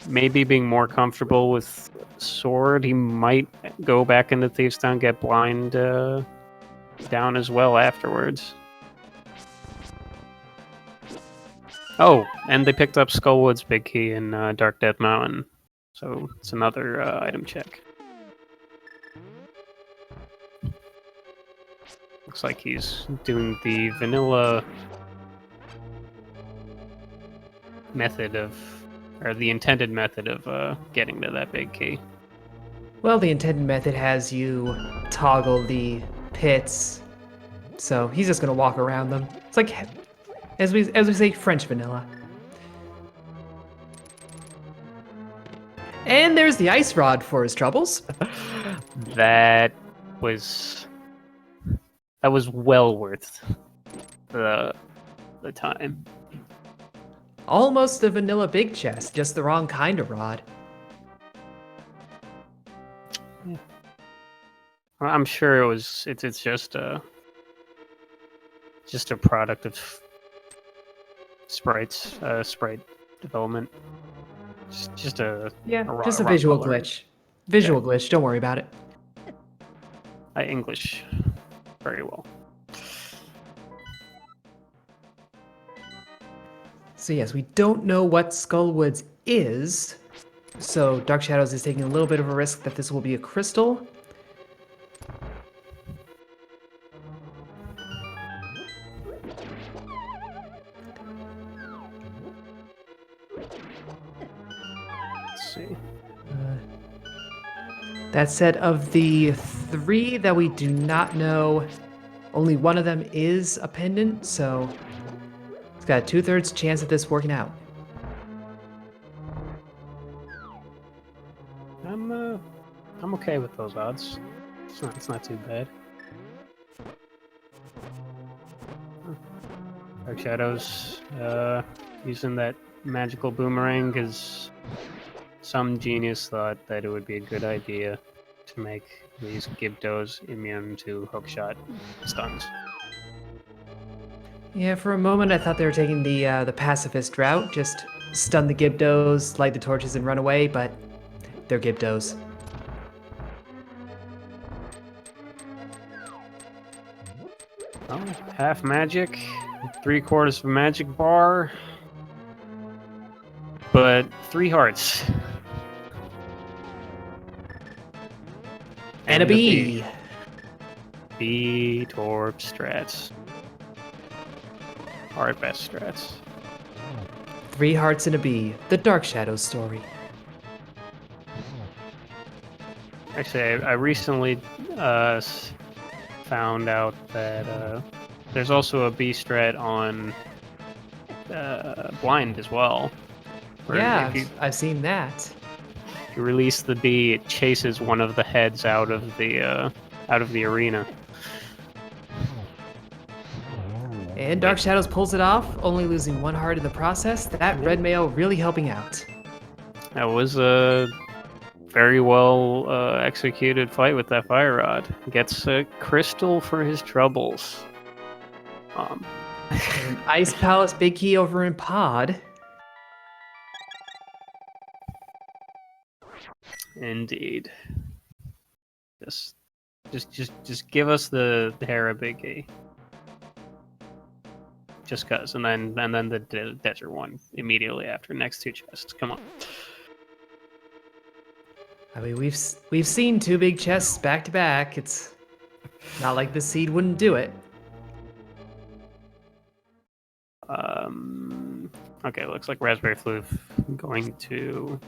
maybe being more comfortable with Sword, he might go back into Thieves Town, get blind down as well afterwards. Oh, and they picked up Skullwood's big key in Dark Death Mountain, so it's another item check. Looks like he's doing the vanilla method of, or the intended method of getting to that big key. Well, the intended method has you toggle the pits, so he's just gonna walk around them. It's like, as we say, French vanilla. And there's the ice rod for his troubles. That was well worth the time. Almost a vanilla big chest, just the wrong kind of rod. I'm sure it's just a product of sprite development. Just a Just a visual glitch. Visual glitch. Don't worry about it. English very well. So yes, we don't know what Skullwoods is, so Dark Shadows is taking a little bit of a risk that this will be a crystal. Let's see. That said, of the 3 that we do not know, only one of them is a pendant, so it's got a 2/3 chance of this working out. I'm okay with those odds. It's not too bad. Dark Shadows using that magical boomerang because some genius thought that it would be a good idea to make these Gibdos immune to hookshot stuns. Yeah, for a moment I thought they were taking the pacifist route, just stun the Gibdos, light the torches, and run away, but they're Gibdos. Oh, half magic, 3/4 of a magic bar, but 3 hearts. And a bee! B Torp strats. Our best strats. 3 hearts and a bee. The Dark Shadows story. Actually, I recently found out that there's also a B strat on blind as well. Where Yeah, if I've seen that. you release the bee, it chases one of the heads out of the arena. And Dark Shadows pulls it off, only losing 1 heart in the process. That red mail really helping out. That was a very well executed fight with that fire rod. Gets a crystal for his troubles. And Ice Palace Big Key over in Pod. Indeed. Just give us the Hera Biggie. Just cause, and then the desert one immediately after. Next 2 chests. Come on. I mean, we've seen 2 big chests back to back. It's not like the seed wouldn't do it. Okay, looks like Raspberryfloof going to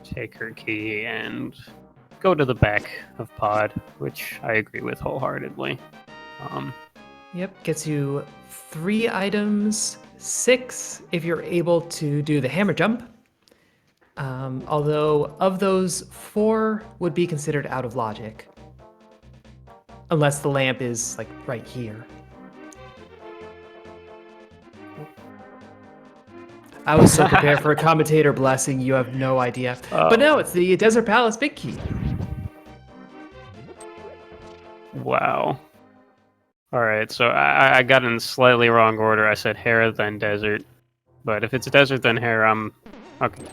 take her key and go to the back of Pod, which I agree with wholeheartedly. Yep, gets you 3 items, 6 if you're able to do the hammer jump. Although of those, 4 would be considered out of logic. Unless the lamp is like right here. I was so prepared for a commentator blessing, you have no idea. But no, it's the Desert Palace Big Key. Wow. Alright, so I got in slightly wrong order. I said Hera, then Desert. But if it's Desert, then Hera, I'm... Okay.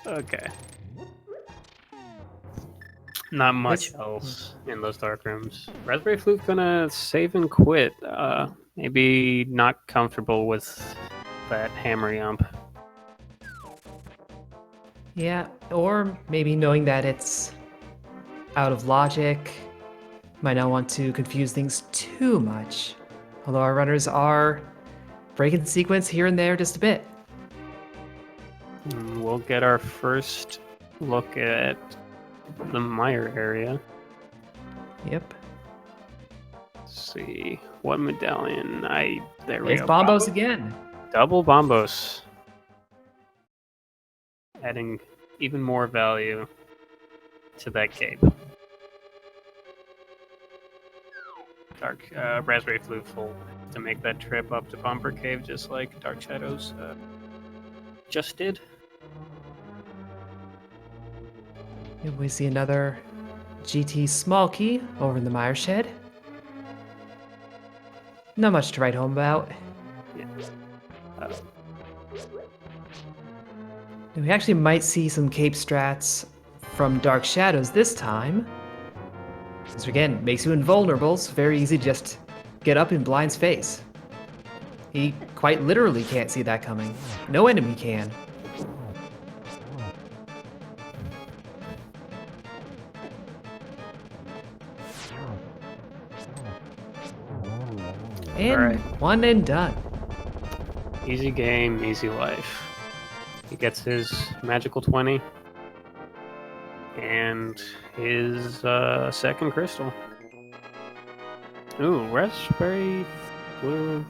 Okay. Not much else in those dark rooms. Raspberryfloof gonna save and quit. Maybe not comfortable with that hammer jump. Yeah, or maybe knowing that it's out of logic, might not want to confuse things too much. Although our runners are breaking the sequence here and there just a bit. We'll get our first look at the Mire area. Yep. Let's see what medallion there we It's go. Bombos again. Double Bombos. Adding even more value to that cape. Raspberryfloof will to make that trip up to Bumper Cave just like Dark Shadows just did. And we see another GT small key over in the Mire shed. Not much to write home about. Yeah. And we actually might see some cape strats from Dark Shadows this time. This again makes you invulnerable, so very easy to just get up in Blind's face. He quite literally can't see that coming. No enemy can. And Alright. one and done. Easy game, easy life. He gets his magical 20 and his second crystal. Ooh, Raspberryfloof.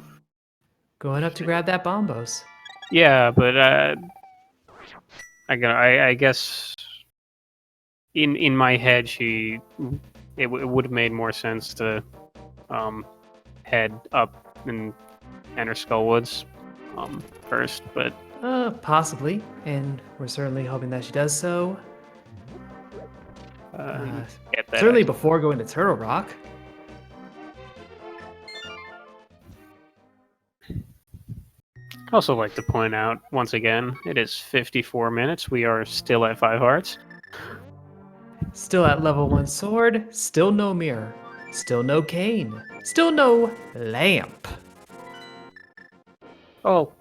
Going up to grab that Bombos. Yeah, but I guess in my head it would have made more sense to head up and enter Skullwoods first, but Possibly, and we're certainly hoping that she does so. get that Certainly before going to Turtle Rock. I'd also like to point out, once again, it is 54 minutes. We are still at 5 hearts. Still at level 1 sword, still no mirror, still no cane, still no lamp. Oh,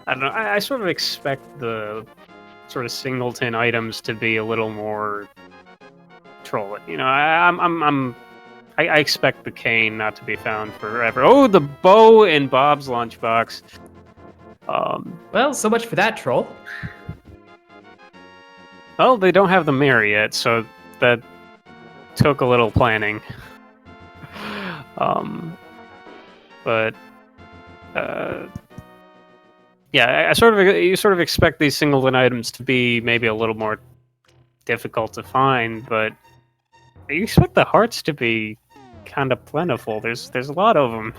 I don't know. I sort of expect the sort of singleton items to be a little more trolling. You know, I expect the cane not to be found forever. Oh, the bow in Bob's lunchbox. Well, so much for that troll. Well, they don't have the Mire yet, so that took a little planning. But yeah, you sort of expect these singleton items to be maybe a little more difficult to find, but you expect the hearts to be kind of plentiful. There's a lot of them.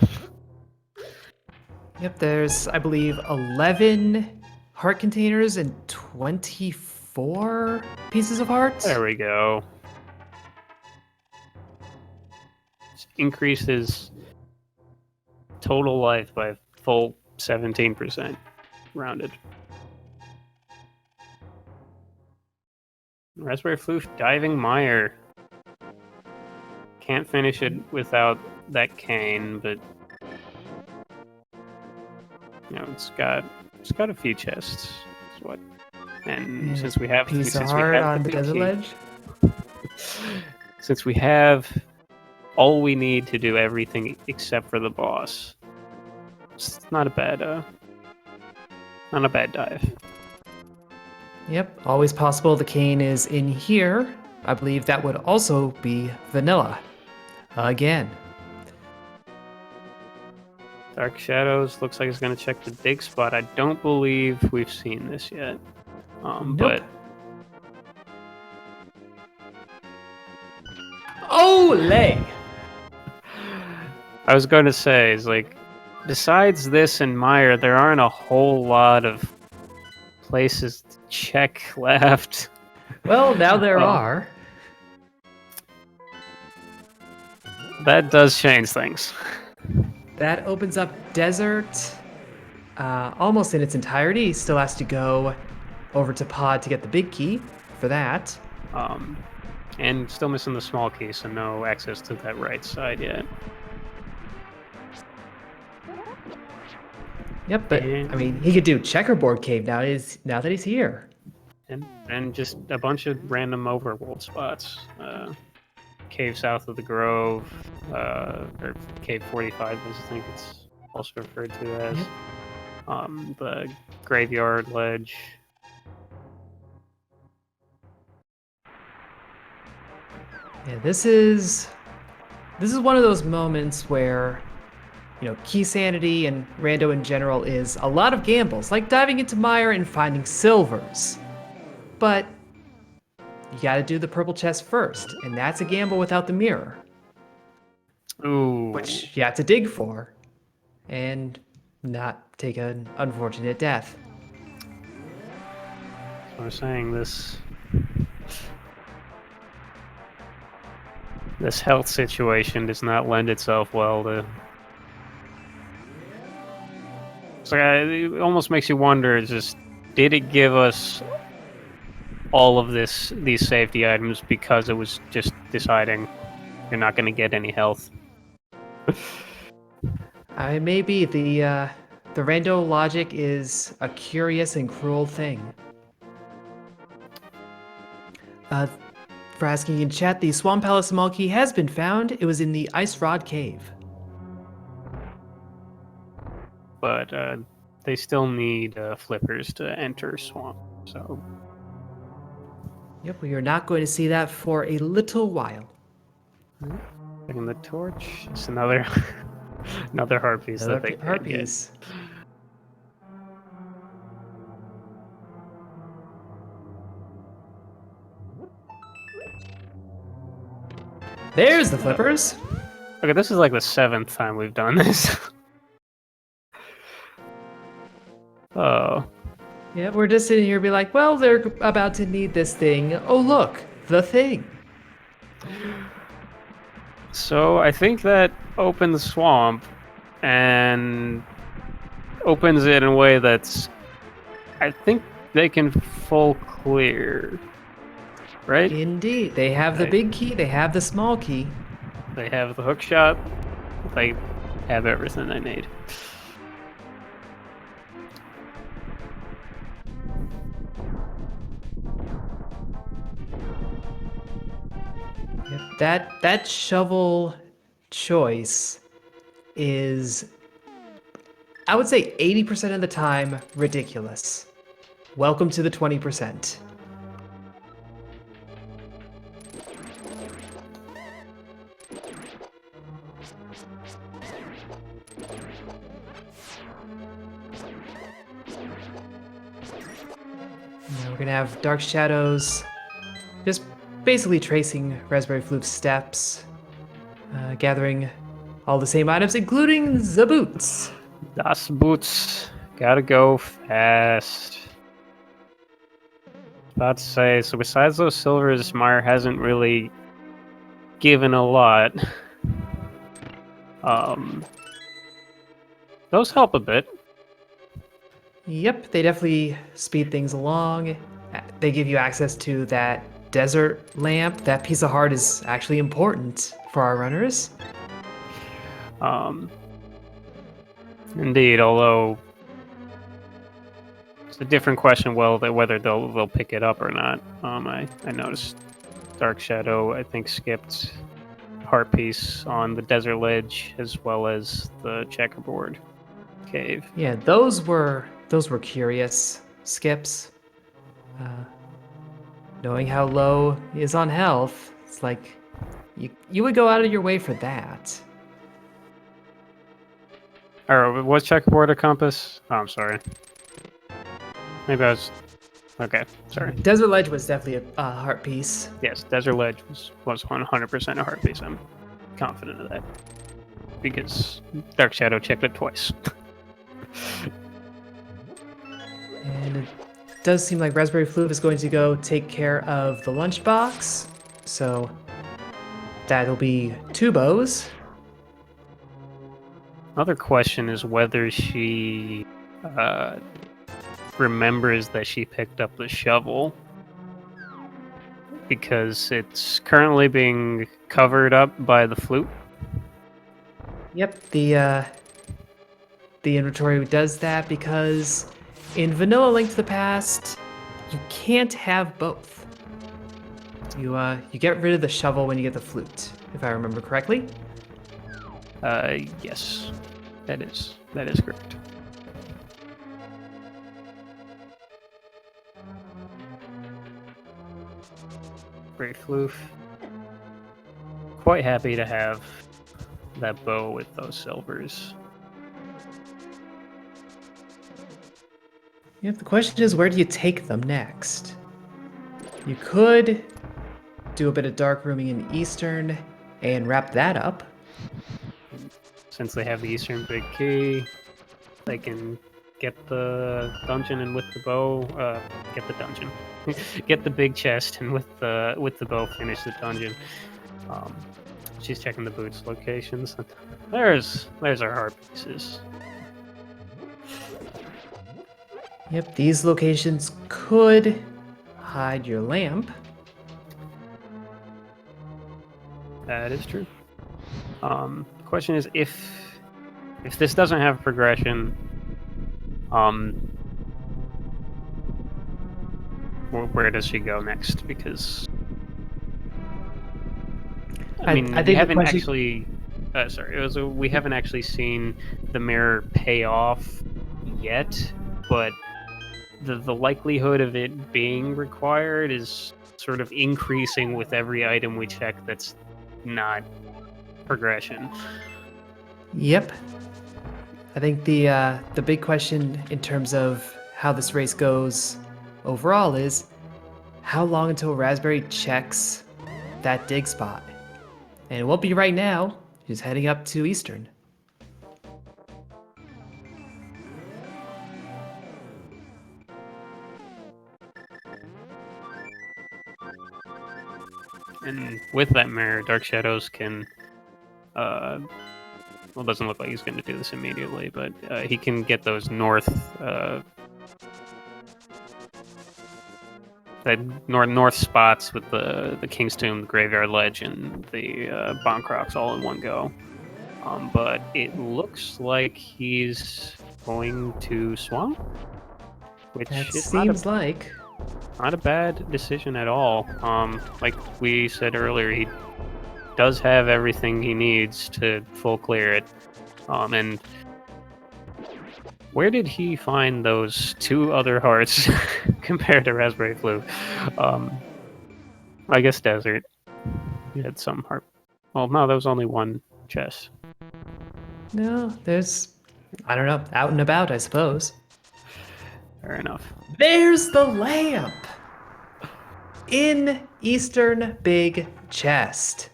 Yep, there's, I believe, 11 heart containers and 24 pieces of heart. There we go. This increases total life by a full 17%, rounded. Raspberryfloof diving mire. Can't finish it without that cane, but you know it's got a few chests. That's what. And since we have piece of since heart we have on the big desert key- ledge. Since we have all we need to do everything except for the boss, it's not a bad dive. Yep, always possible the cane is in here. I believe that would also be vanilla. Again. Dark Shadows looks like it's going to check the dig spot. I don't believe we've seen this yet. Nope. But Olay! I was going to say, is like, besides this and Mire, there aren't a whole lot of places to check left. Well, now there Oh. are. That does change things. That opens up desert almost in its entirety. Still has to go over to pod to get the big key for that. And still missing the small key, so no access to that right side yet. Yep, but I mean, he could do checkerboard cave now that he's here. And just a bunch of random overworld spots. Cave south of the Grove, or Cave 45, as I think it's also referred to as. Yep. The Graveyard Ledge. Yeah, this is one of those moments where, you know, Keysanity and Rando in general is a lot of gambles, like diving into Mire and finding silvers. But you gotta do the purple chest first, and that's a gamble without the mirror, Ooh. which you have to dig for, and not take an unfortunate death. So I'm saying this health situation does not lend itself well to. So it almost makes you wonder: just did it give us all of these safety items because it was just deciding you're not going to get any health? Maybe the rando logic is a curious and cruel thing. For asking in chat, the Swamp Palace small key has been found. It was in the Ice Rod Cave. But they still need flippers to enter Swamp, so. Yep, we are not going to see that for a little while. Taking the torch. It's another another heart piece that they heart can't get. piece. There's the flippers. Okay, this is like the 7th time we've done this. Oh. Yeah, we're just sitting here be like, well, they're about to need this thing. Oh, look, the thing. So I think that opens Swamp and opens it in a way that's. I think they can full clear. Right? Indeed. They have the big key, they have the small key. They have the hook shot. They have everything they need. Yep, that shovel choice is I would say 80% of the time, ridiculous. Welcome to the 20%. Now we're gonna have Dark Shadows just basically tracing Raspberryfloof's steps, gathering all the same items, including the boots. Das Boots. Gotta go fast. About to say, so besides those silvers, Mire hasn't really given a lot. Those help a bit. Yep, they definitely speed things along. They give you access to that desert lamp. That piece of heart is actually important for our runners. Indeed, although it's a different question. Well, whether they'll pick it up or not. I noticed Dark Shadow I think skipped heart piece on the desert ledge as well as the checkerboard cave. Yeah, those were curious skips. Knowing how low he is on health, it's like you would go out of your way for that. Or was checkerboard a compass? Oh, I'm sorry. Maybe I was. Okay, sorry. Desert Ledge was definitely a heart piece. Yes, Desert Ledge was 100% a heart piece. I'm confident of that. Because Dark Shadow checked it twice. And it does seem like Raspberryfloof is going to go take care of the lunchbox. So that'll be 2 bows. Another question is whether she remembers that she picked up the shovel. Because it's currently being covered up by the flute. Yep, the inventory does that because in Vanilla Link to the Past, you can't have both. You get rid of the shovel when you get the flute, if I remember correctly. Yes, that is correct. Raspberryfloof. Quite happy to have that bow with those silvers. Yep, the question is, where do you take them next? You could do a bit of dark rooming in Eastern and wrap that up. Since they have the Eastern Big Key, they can get the dungeon and with the bow, get the dungeon. Get the big chest and with the bow finish the dungeon. She's checking the boots locations. There's our heart pieces. Yep, these locations could hide your lamp. That is true. The question is if this doesn't have progression, where does she go next? Because I mean, I think we haven't actually. Sorry, we haven't actually seen the mirror pay off yet, but the likelihood of it being required is sort of increasing with every item we check that's not progression. Yep. I think the big question in terms of how this race goes overall is how long until Raspberry checks that dig spot. And it won't be right now. She's heading up to Eastern. And with that mirror, Dark Shadows can, well, it doesn't look like he's going to do this immediately, but he can get those north spots with the King's Tomb, the Graveyard Ledge, and the Bonkroks all in one go. But it looks like he's going to Swamp, which That is seems like. not a bad decision at all. Like we said earlier, he does have everything he needs to full clear it. And Where did he find those 2 other hearts compared to Raspberryfloof? I guess desert. He had some heart. Well, no, there was only 1 chest. No, there's, I don't know, out and about, I suppose. Fair enough. There's the lamp! In Eastern Big Chest.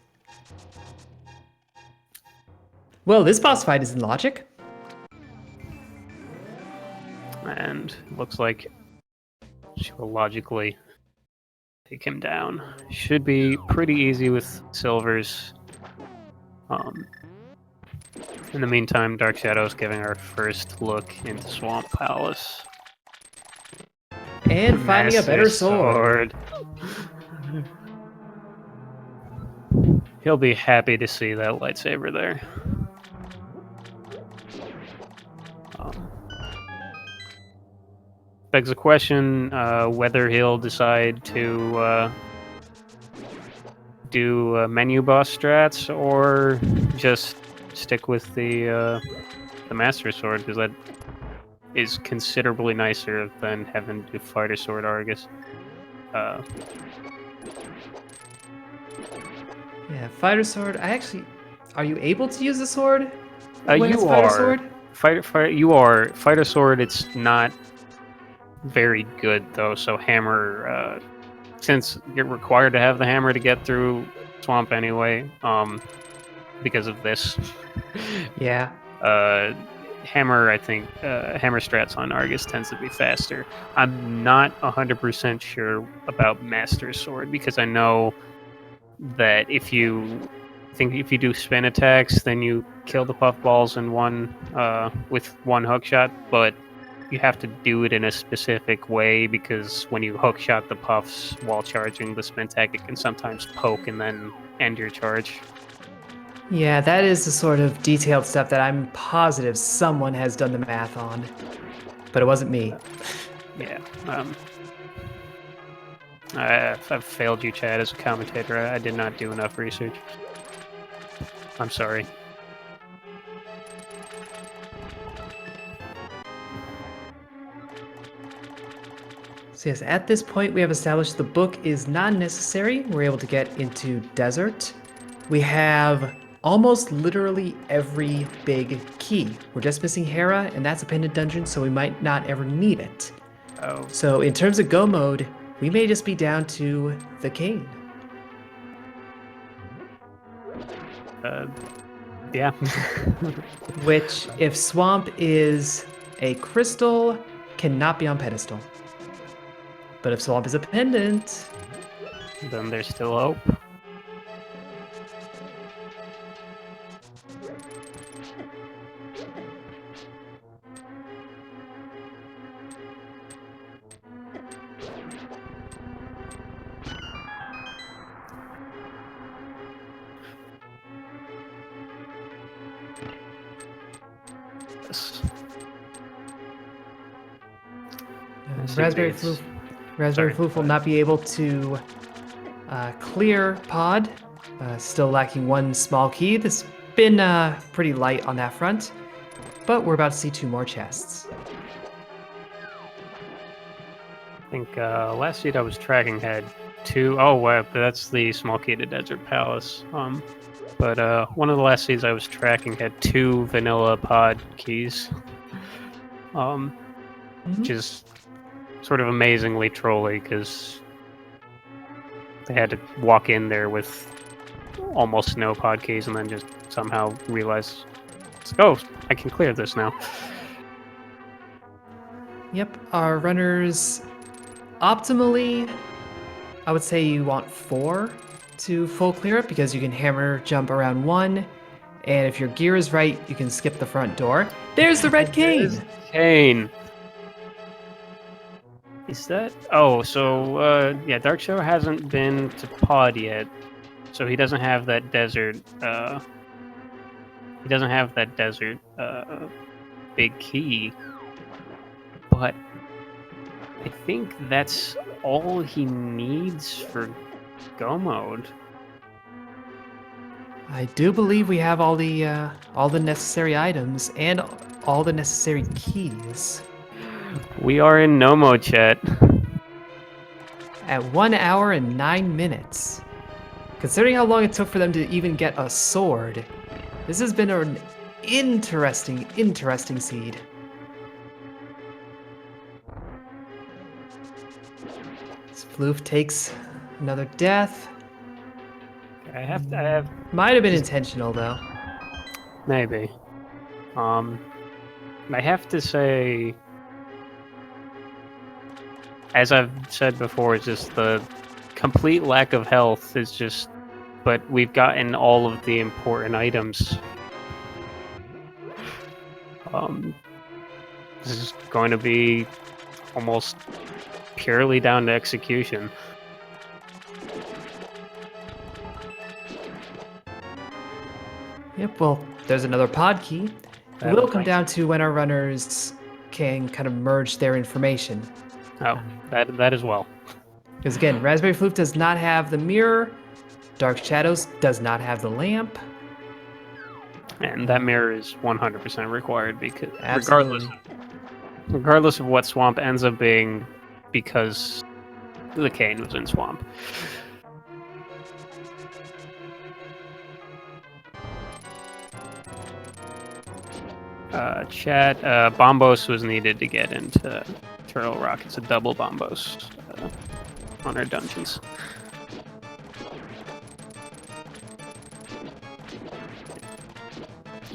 Well, this boss fight is in logic. And looks like she will logically take him down. Should be pretty easy with silvers. In the meantime, Dark Shadows giving our first look into Swamp Palace. And finding a better sword. He'll be happy to see that lightsaber there. Begs the question whether he'll decide to do menu boss strats or just stick with the Master Sword, because that is considerably nicer than having to fighter sword Argus. Yeah, fighter sword. Are you able to use the sword? When it's You fighter are. sword? You are. Fighter sword, it's not very good, though, so hammer, since you're required to have the hammer to get through swamp anyway, because of this. Yeah. Hammer, I think, hammer strats on Argus tends to be faster. I'm not 100% sure about Master Sword, because I know that if you do spin attacks, then you kill the puffballs in with one hook shot, but you have to do it in a specific way, because when you hook shot the puffs while charging the spin attack, it can sometimes poke and then end your charge. Yeah, that is the sort of detailed stuff that I'm positive someone has done the math on. But it wasn't me. Yeah. I've failed you, Chad, as a commentator. I did not do enough research. I'm sorry. So yes, at this point we have established the book is not necessary. We're able to get into desert. We have almost literally every big key. We're just missing Hera, and that's a pendant dungeon, so we might not ever need it. Oh. So in terms of go mode, we may just be down to the cane. Yeah. Which, if swamp is a crystal, cannot be on pedestal. But if swamp is a pendant, Then there's still hope. Yes. Raspberryfloof will not be able to clear pod. Still lacking 1 small key. This has been pretty light on that front, but we're about to see 2 more chests. I think last seed I was tracking had 2. Oh, wow, that's the small key to Desert Palace. But one of the last seeds I was tracking had 2 vanilla pod keys. Which is sort of amazingly trolly, because they had to walk in there with almost no pod keys and then just somehow realize, oh, I can clear this now. Yep, our runners, optimally, I would say you want 4 to full clear it, because you can hammer jump around 1, and if your gear is right, you can skip the front door. There's the red cane! Cane! Is that... Oh, so, yeah, Dark Shadow hasn't been to pod yet, so he doesn't have that desert, big key, but I think that's all he needs for go mode. I do believe we have all the necessary items, and all the necessary keys. We are in no mode, chat. At 1 hour and 9 minutes. Considering how long it took for them to even get a sword, this has been an interesting seed. Floof takes another death. I have Might have been intentional though. maybe. I have to say, as I've said before, it's just the complete lack of health is just. But we've gotten all of the important items. This is going to be almost purely down to execution. Yep, well, there's another pod key. It will come down to when our runners can kind of merge their information. Oh, that as well. Because again, Raspberryfloof does not have the mirror, Dark Shadows does not have the lamp. And that mirror is 100% required because Absolutely. regardless of what swamp ends up being, because the cane was in swamp. Chat, Bombos was needed to get into Turtle Rock. It's a double Bombos on our dungeons.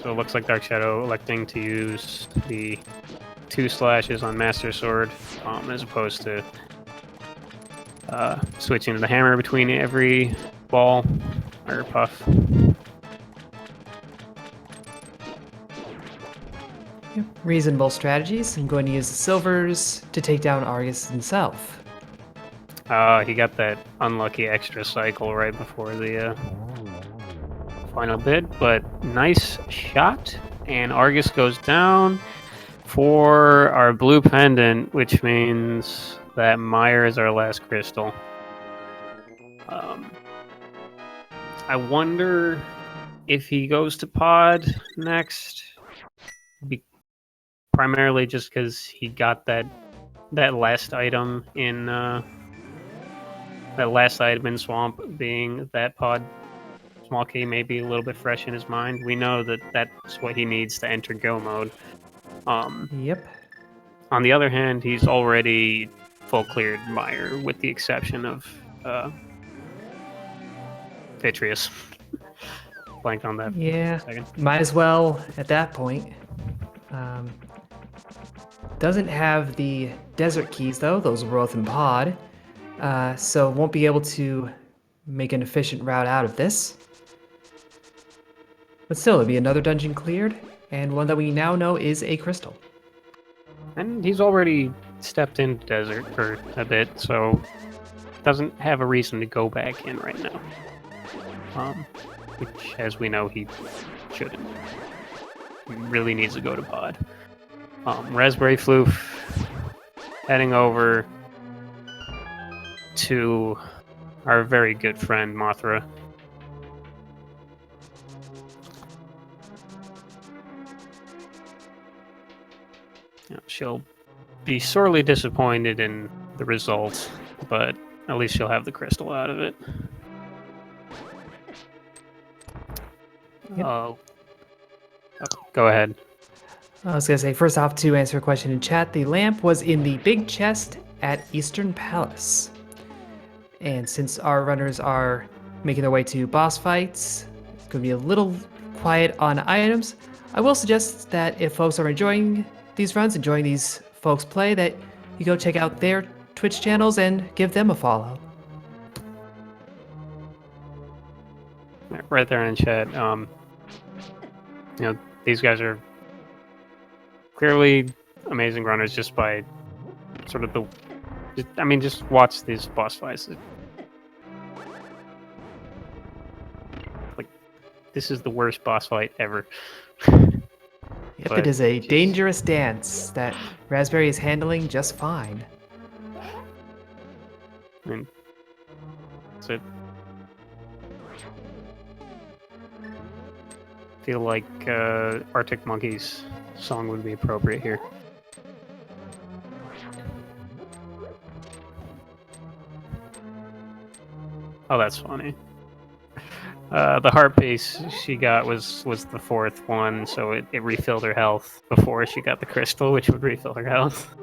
So it looks like Dark Shadow electing to use the 2 slashes on Master Sword as opposed to switching to the hammer between every ball or puff. Yep, reasonable strategies. I'm going to use the silvers to take down Argus himself. He got that unlucky extra cycle right before the final bit, but nice shot, and Argus goes down for our blue pendant, which means that Mire is our last crystal. I wonder if he goes to pod next, primarily just because he got that last item in swamp, being that pod small key, maybe a little bit fresh in his mind. We know that that's what he needs to enter go mode. Yep. On the other hand, he's already full cleared Mire, with the exception of Vitreous. Blanked on that. Yeah, Second. might as well at that point. Doesn't have the desert keys though, those were both in pod, so won't be able to make an efficient route out of this. But still, it'll be another dungeon cleared, and one that we now know is a crystal. And he's already stepped into desert for a bit, so doesn't have a reason to go back in right now. Which, as we know, he shouldn't. He really needs to go to pod. Raspberryfloof heading over to our very good friend Mothra. She'll be sorely disappointed in the result, but at least she'll have the crystal out of it. Yep. Go ahead. I was going to say, first off, to answer a question in chat, the lamp was in the big chest at Eastern Palace. And since our runners are making their way to boss fights, it's going to be a little quiet on items. I will suggest that if folks are enjoying these runs, enjoying these folks play, that you go check out their Twitch channels and give them a follow. Right there in chat. These guys are clearly amazing runners just by sort of just watch these boss fights. Like, this is the worst boss fight ever. Yep, But it is a dangerous dance that Raspberry is handling just fine. I mean, that's it. Feel like Arctic Monkeys song would be appropriate here. Oh, that's funny. The heart piece she got was the fourth one, so it refilled her health before she got the crystal, which would refill her health.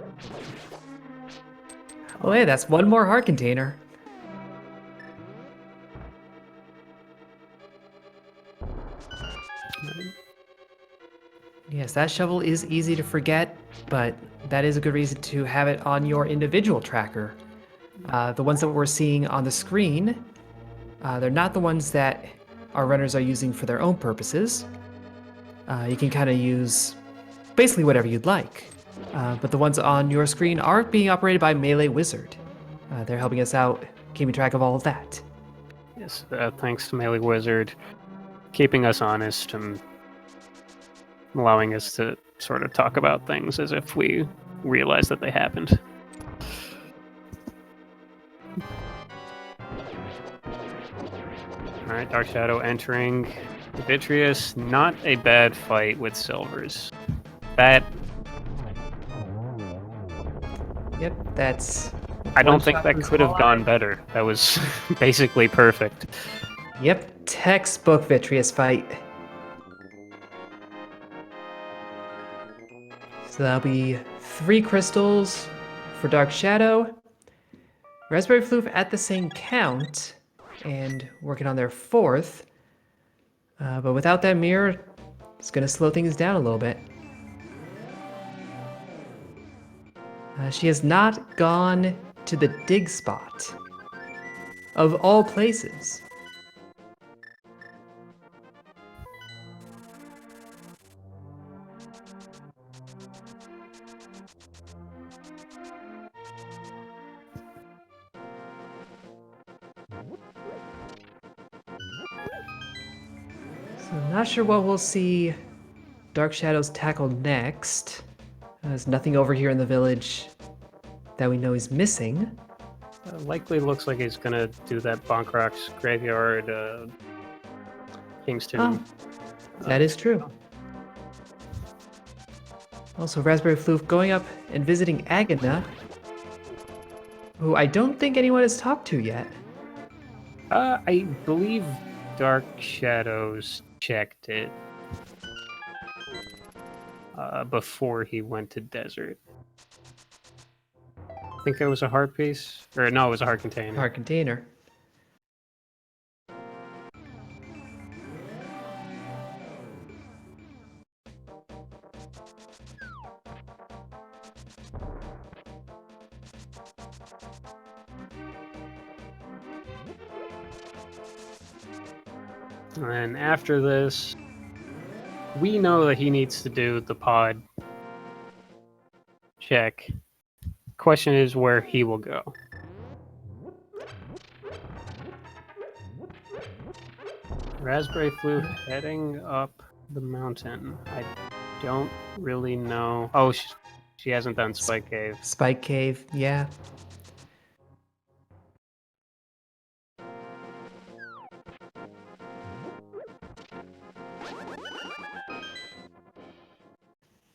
Well, hey, that's one more heart container. Yes, that shovel is easy to forget, but that is a good reason to have it on your individual tracker. The ones that we're seeing on the screen, they're not the ones that our runners are using for their own purposes. You can kind of use basically whatever you'd like. But the ones on your screen are being operated by Melee Wizard. They're helping us out, keeping track of all of that. Yes, thanks to Melee Wizard, keeping us honest and allowing us to sort of talk about things as if we realize that they happened. Alright, Dark Shadow entering Vitreous. Not a bad fight with Silvers. That... Yep, that's... I don't think shot that for his could have wall gone eye. better. That was basically perfect. Yep, textbook Vitreous fight. So that'll be 3 crystals for Dark Shadow. Raspberryfloof at the same count, and working on their 4th. But without that mirror, it's going to slow things down a little bit. She has not gone to the dig spot. Of all places. So I'm not sure what we'll see Dark Shadows tackle next. There's nothing over here in the village that we know he's missing. Likely looks like he's gonna do that Bonkrock's Graveyard King's Tomb. That is true. Also, Raspberryfloof going up and visiting Agana, who I don't think anyone has talked to yet. I believe Dark Shadows checked it before he went to Desert. I think it was a heart piece, or no, it was a heart container. Heart container. And then after this, we know that he needs to do the pod check. Question is where he will go. Raspberryfloof heading up the mountain. I don't really know. Oh, she hasn't done Spike Cave. Spike Cave, yeah.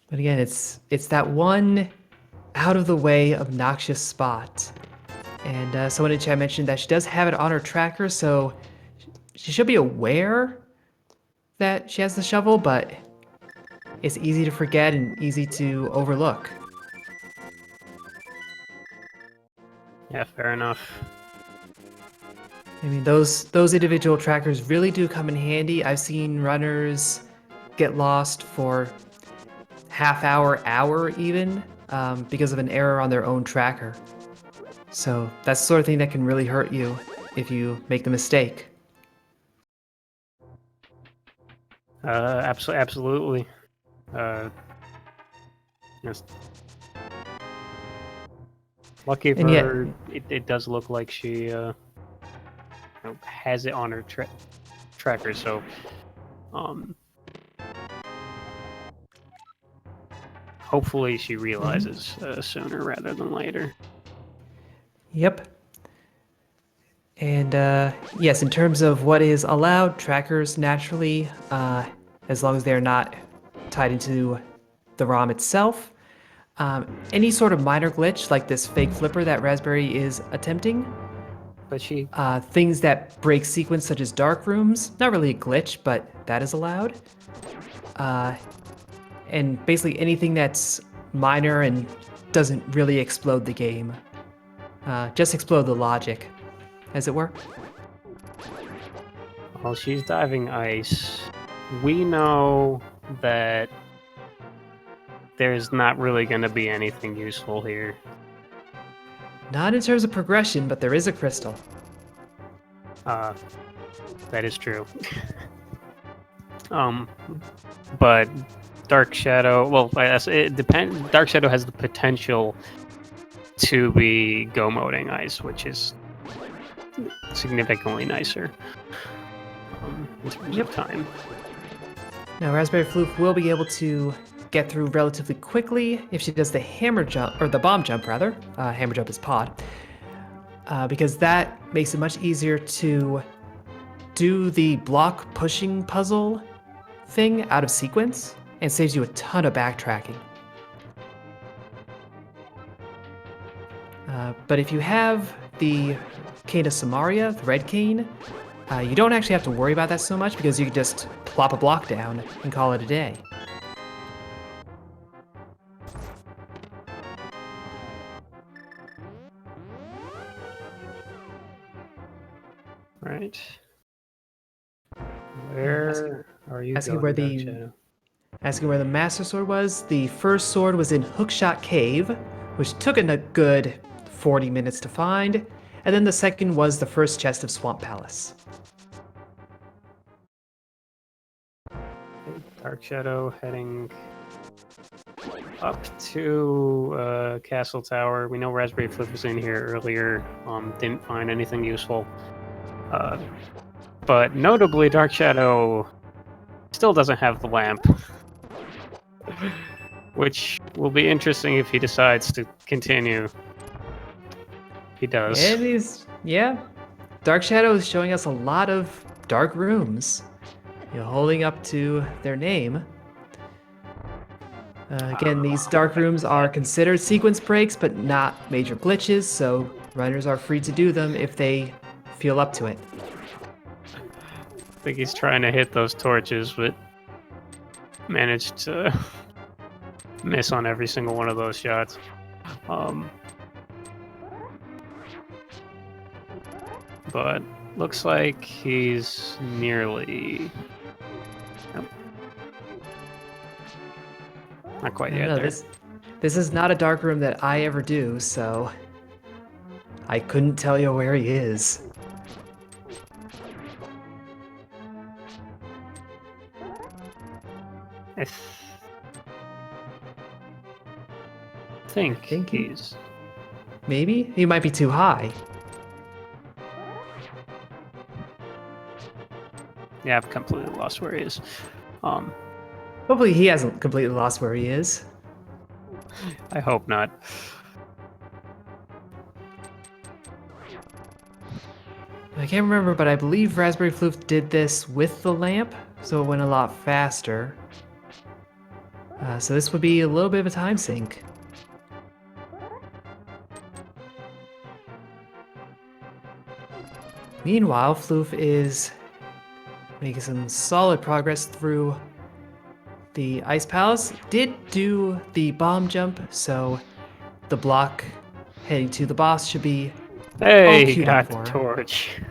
But again, it's that one out of the way obnoxious spot. And someone in chat mentioned that she does have it on her tracker, so she should be aware that she has the shovel, but it's easy to forget and easy to overlook. Yeah, fair enough. I mean, those individual trackers really do come in handy. I've seen runners get lost for half hour even, because of an error on their own tracker. So that's the sort of thing that can really hurt you if you make the mistake. Absolutely. Yes. Lucky for And yet- her, it does look like she has it on her tracker, so hopefully she realizes sooner rather than later. Yep. And yes, in terms of what is allowed, trackers naturally, as long as they're not tied into the ROM itself. Any sort of minor glitch like this fake flipper that Raspberry is attempting, But she things that break sequence such as dark rooms, not really a glitch, but that is allowed. And basically anything that's minor and doesn't really explode the game. Just explode the logic, as it were. While she's diving ice, we know that there's not really going to be anything useful here. Not in terms of progression, but there is a crystal. That is true. But Dark Shadow, well, it depends. Dark Shadow has the potential to be go moding ice, which is significantly nicer in terms of time. Now, Raspberryfloof will be able to get through relatively quickly if she does the hammer jump, or the bomb jump rather. Hammer jump is pod. Because that makes it much easier to do the block pushing puzzle thing out of sequence and saves you a ton of backtracking. But if you have the Cane of Samaria, the red cane, you don't actually have to worry about that so much because you can just plop a block down and call it a day. Right. Where are you asking going, where Dark the- Shadow? Asking where the Master Sword was, the first sword was in Hookshot Cave, which took a good 40 minutes to find, and then the second was the first chest of Swamp Palace. Dark Shadow heading up to Castle Tower. We know Raspberryfloof was in here earlier. Didn't find anything useful. But notably, Dark Shadow still doesn't have the lamp. Which will be interesting if he decides to continue. He does. And Dark Shadow is showing us a lot of dark rooms, holding up to their name. Again, these dark rooms are considered sequence breaks, but not major glitches, so runners are free to do them if they feel up to it. I think he's trying to hit those torches, but managed to miss on every single one of those shots. But looks like he's nearly... Nope. Not quite yet. No, There. this is not a dark room that I ever do, so I couldn't tell you where he is. I think he- he's... Maybe? He might be too high. Yeah, I've completely lost where he is. Hopefully he hasn't completely lost where he is. I hope not. I can't remember, but I believe Raspberryfloof did this with the lamp, so it went a lot faster. So this would be a little bit of a time sink. Meanwhile, Floof is making some solid progress through the Ice Palace. Did do the bomb jump, so the block heading to the boss should be Hey, he queued up got the for her. torch.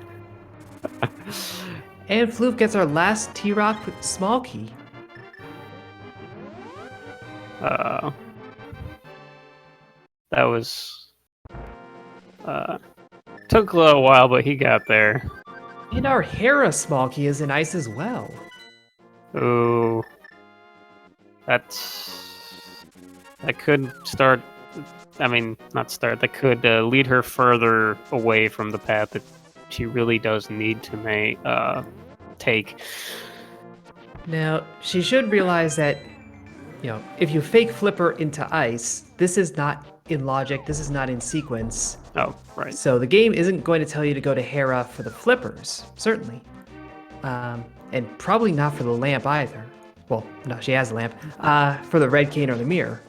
And Floof gets our last T-Rock with small key. That was... took a little while, but he got there. And our Hera small key is in ice as well. Ooh. That could start... I mean, not start. That could lead her further away from the path that she really does need to take. Now, she should realize that, if you fake flipper into ice, this is not in logic, this is not in sequence. Oh, right. So the game isn't going to tell you to go to Hera for the flippers, certainly. And probably not for the lamp either. Well, no, she has a lamp. For the red cane or the mirror.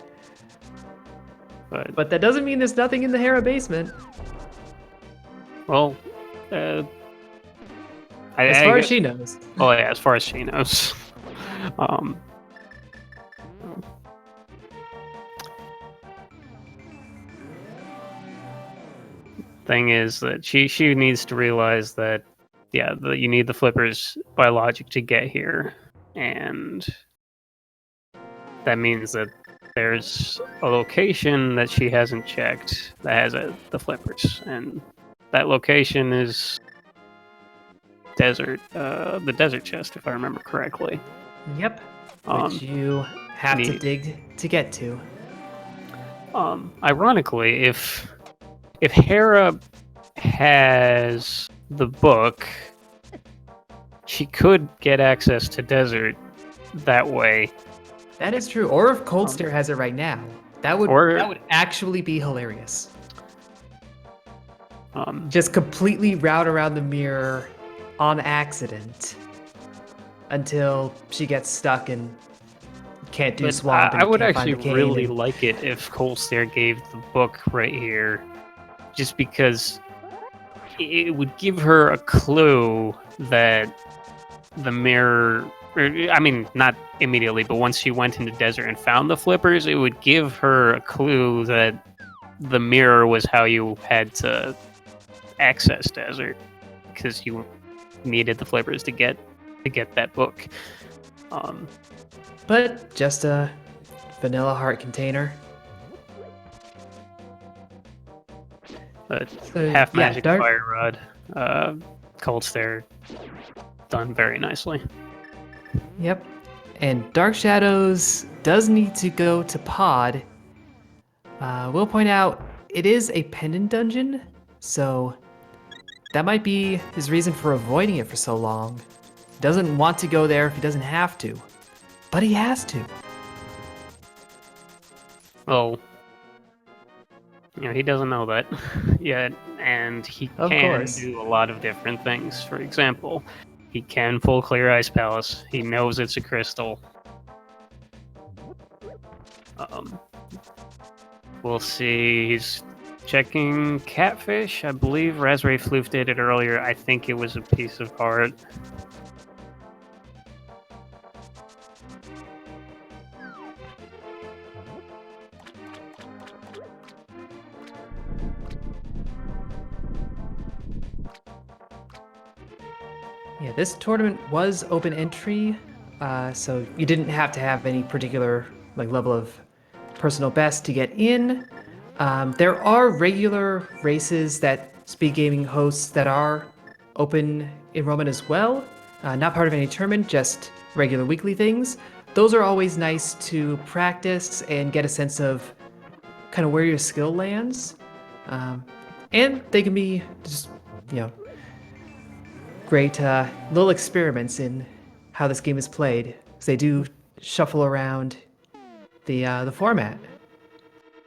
But that doesn't mean there's nothing in the Hera basement. Well, As far as she knows. Oh yeah, as far as she knows. Thing is that she needs to realize that you need the flippers by logic to get here, and that means that there's a location that she hasn't checked that has the flippers, and that location is the desert chest, if I remember correctly. Yep. Which you have to dig to get to. Ironically, if Hera has the book, she could get access to desert that way. That is true. Or if Cold Stare has it right now, that would actually be hilarious. Just completely route around the mirror on accident until she gets stuck and can't do swamp. I would actually really like it if Cold Stare gave the book right here, just because it would give her a clue that the mirror, I mean, not immediately, but once she went into desert and found the flippers, it would give her a clue that the mirror was how you had to access desert, because you needed the flippers to get that book. But just a vanilla heart container. Half magic fire rod, Cold Stare, done very nicely. Yep. And Dark Shadows does need to go to Pod. We'll point out it is a pendant dungeon, so that might be his reason for avoiding it for so long. He doesn't want to go there if he doesn't have to, but he has to. Well, he doesn't know that yet, and he can do a lot of different things. For example, he can pull Clear Ice Palace. He knows it's a crystal. We'll see. He's checking Catfish. I believe Raspberryfloof did it earlier. I think it was a piece of heart. Yeah, this tournament was open entry, so you didn't have to have any particular level of personal best to get in. There are regular races that Speed Gaming hosts that are open enrollment as well. Not part of any tournament, just regular weekly things. Those are always nice to practice and get a sense of kind of where your skill lands. And they can be just, great little experiments in how this game is played, because they do shuffle around the format.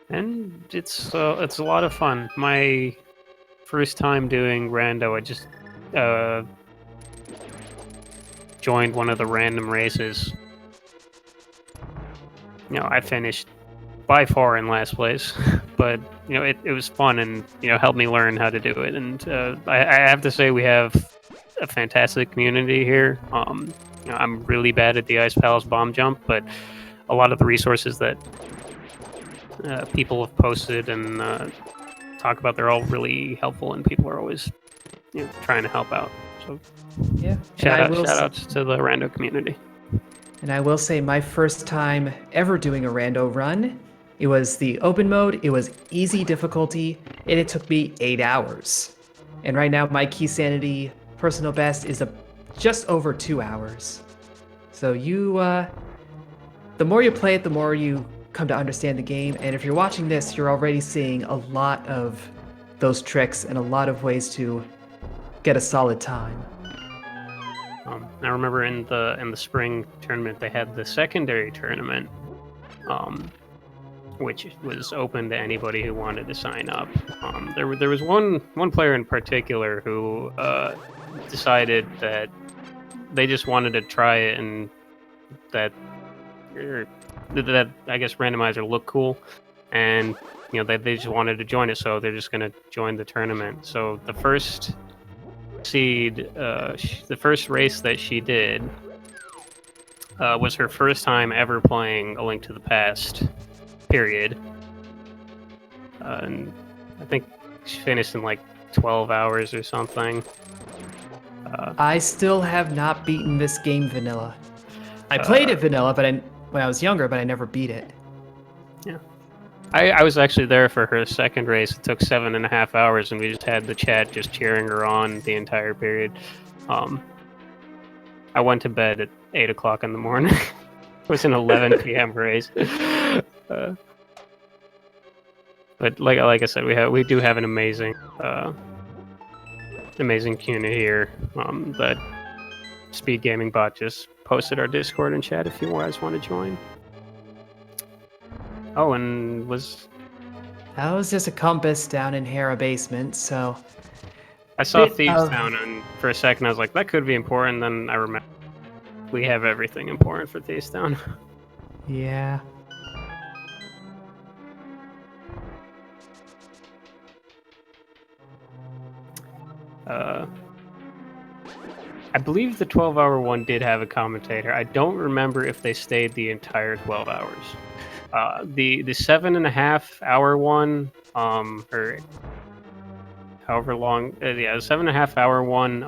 And it's a lot of fun. My first time doing rando, I just joined one of the random races. I finished by far in last place, but it was fun and helped me learn how to do it. And I have to say we have a fantastic community here. I'm really bad at the Ice Palace bomb jump, but a lot of the resources that people have posted and talk about, they're all really helpful, and people are always trying to help out. So yeah, shout outs to the rando community. And I will say my first time ever doing a rando run, it was the open mode, it was easy difficulty, and it took me 8 hours. And right now my Keysanity personal best is just over 2 hours. So the more you play it, the more you come to understand the game. And if you're watching this, you're already seeing a lot of those tricks and a lot of ways to get a solid time. I remember in the spring tournament they had the secondary tournament, which was open to anybody who wanted to sign up. There was one player in particular who decided that they just wanted to try it and that I guess Randomizer looked cool, and they just wanted to join it, so they're just gonna join the tournament. So the first seed, the first race that she did was her first time ever playing A Link to the Past. Period. And I think she finished in like 12 hours or something. I still have not beaten this game vanilla. I played it vanilla, but when I was younger, but I never beat it. Yeah. I was actually there for her second race. It took 7.5 hours, and we just had the chat just cheering her on the entire period. I went to bed at 8 o'clock in the morning. It was an 11 p.m. race. But like I said, we do have an amazing community here. That Speed Gaming Bot just posted our Discord and chat if you guys want to join. Oh, and that was just a compass down in Hera basement, so I saw Thieves Town, and for a second I was like, that could be important. Then I remember we have everything important for Thieves Town. Yeah. I believe the 12-hour one did have a commentator. I don't remember if they stayed the entire 12 hours. The 7.5 hour one, or however long, the 7.5 hour one,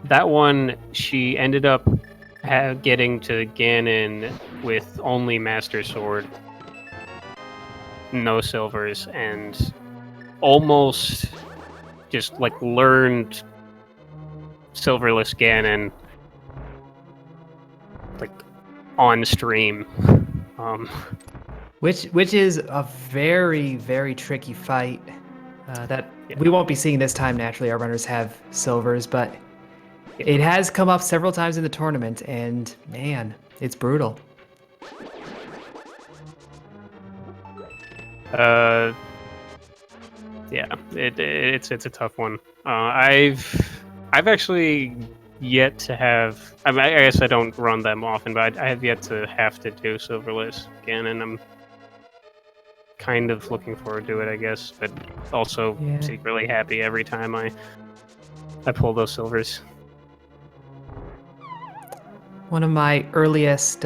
that one she ended up getting to Ganon with only Master Sword, no silvers, and almost just like learned silverless Ganon like on stream. Which is a very, very tricky fight that we won't be seeing this time. Naturally, our runners have silvers, but it has come up several times in the tournament, and man, it's brutal. Yeah, it's a tough one. I've actually yet to have. I guess I don't run them often, but I have yet to have to do silverless again, and I'm kind of looking forward to it, I guess. But also secretly happy every time I pull those silvers. One of my earliest.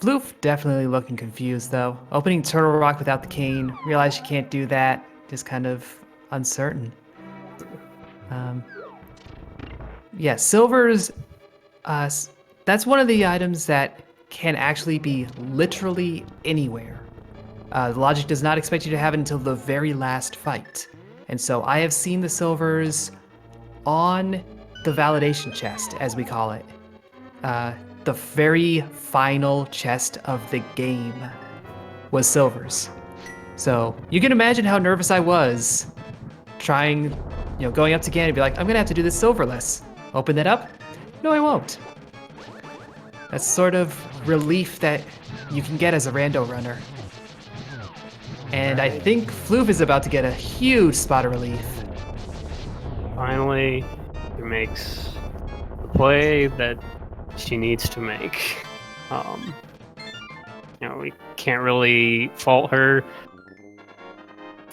Floof definitely looking confused though. Opening Turtle Rock without the cane, realize you can't do that. Just kind of uncertain. Yeah, silvers. That's one of the items that can actually be literally anywhere. The logic does not expect you to have it until the very last fight, and so I have seen the silvers on the validation chest, as we call it. The very final chest of the game was silvers. So you can imagine how nervous I was trying, going up to Ganon and be like, I'm gonna have to do this silverless. Open that up? No, I won't. That's sort of relief that you can get as a rando runner. And I think Floof is about to get a huge spot of relief. Finally, he makes the play that she needs to make. We can't really fault her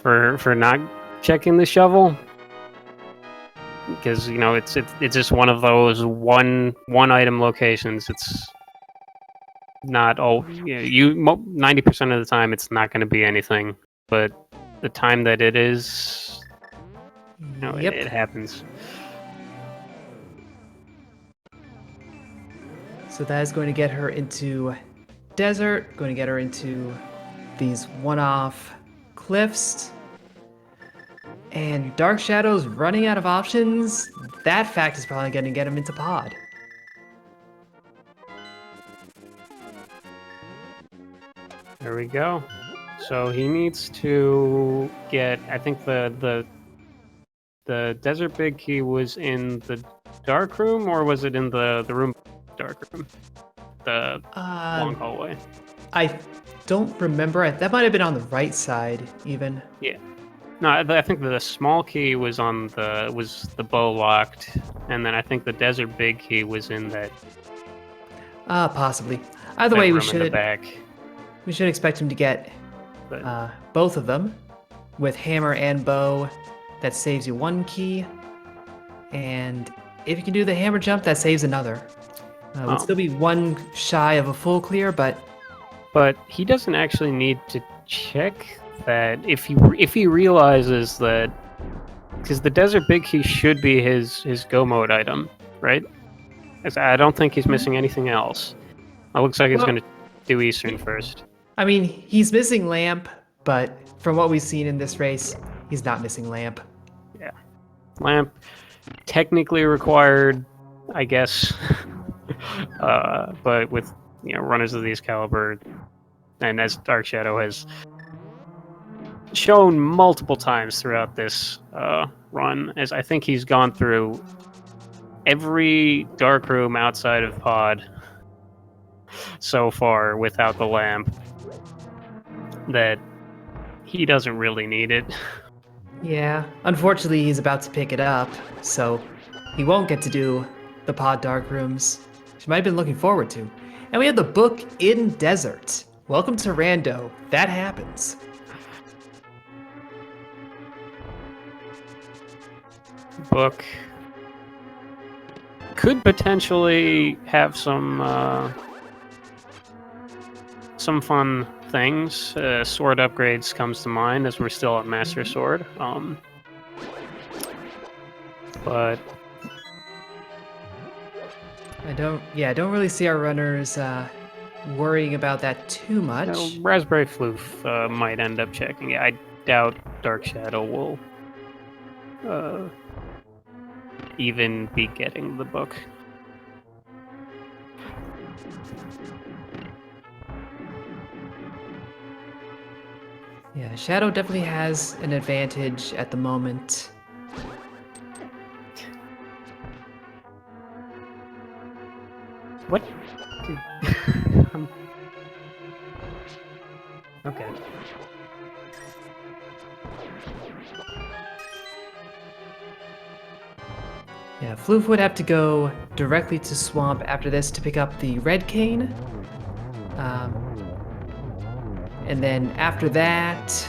for not checking the shovel, because it's just one of those one item locations. It's not all 90% of the time it's not going to be anything, but the time that it is, it happens. So that is going to get her into desert, going to get her into these one-off cliffs. And Dark Shadows running out of options, that fact is probably going to get him into pod. There we go. So he needs to get, I think the Desert Big Key was in the dark room, or was it in the room dark room? The long hallway. I don't remember. That might have been on the right side, even. Yeah. No, I think the small key was on the bow locked, and then I think the desert big key was in that Possibly. Either way, room in the back. we should expect him to get But both of them with hammer and bow. That saves you 1 key, and if you can do the hammer jump, that saves another. Would still be 1 shy of a full clear, but he doesn't actually need to check that if he realizes that, because the desert big key should be his go mode item, right? I don't think he's missing anything else. It looks like he's going to do Eastern first. I mean, he's missing lamp, but from what we've seen in this race, he's not missing lamp. Yeah, lamp technically required, I guess, but with runners of these caliber, and as Dark Shadow has shown multiple times throughout this run, as I think he's gone through every dark room outside of Pod so far without the lamp, that he doesn't really need it. Yeah, unfortunately he's about to pick it up, so he won't get to do the Pod dark rooms, which he might have been looking forward to. And we have the book in desert. Welcome to Rando. That happens. Book could potentially have some fun things. Sword upgrades comes to mind, as we're still at Master Sword. But I don't really see our runners worrying about that too much. Raspberryfloof might end up checking it. I doubt Dark Shadow will even be getting the book. Yeah, Shadow definitely has an advantage at the moment. What? Okay. Yeah, Floof would have to go directly to Swamp after this to pick up the red cane. And then after that...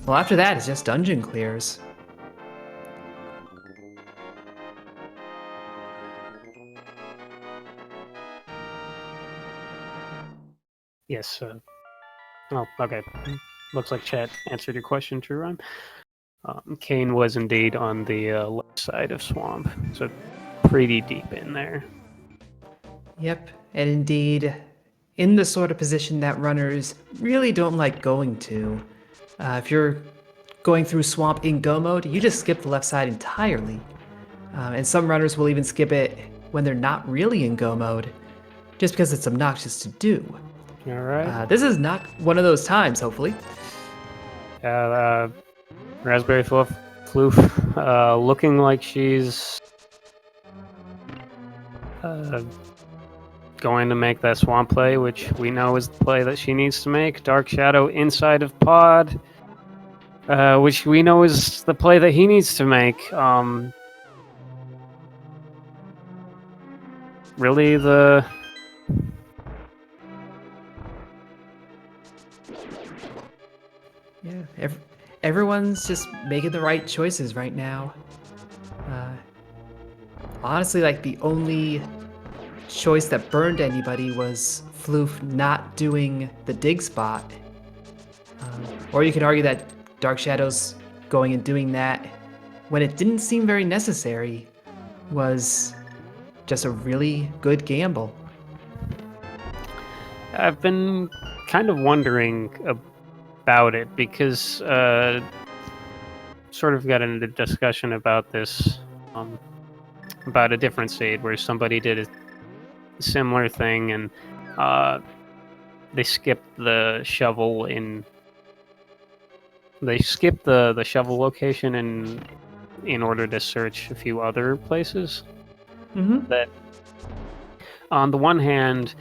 Well, after that, it's just dungeon clears. Yes. Oh, okay. Looks like chat answered your question, True Rhyme. Kane was indeed on the left side of Swamp, so pretty deep in there. Yep, and indeed, in the sort of position that runners really don't like going to. If you're going through Swamp in go mode, you just skip the left side entirely. And some runners will even skip it when they're not really in go mode, just because it's obnoxious to do. All right. This is not one of those times, hopefully. Raspberryfloof, looking like she's going to make that Swamp play, which we know is the play that she needs to make. Dark Shadow inside of Pod, which we know is the play that he needs to make. Really, Yeah, everyone's just making the right choices right now. Honestly, like the only choice that burned anybody was Floof not doing the dig spot. Or you can argue that Dark Shadows going and doing that when it didn't seem very necessary was just a really good gamble. I've been kind of wondering about it because sort of got into a discussion about this, about a different seed where somebody did a similar thing and they skipped the shovel in. They skipped the shovel location in order to search a few other places. Mm-hmm. That, on the one hand,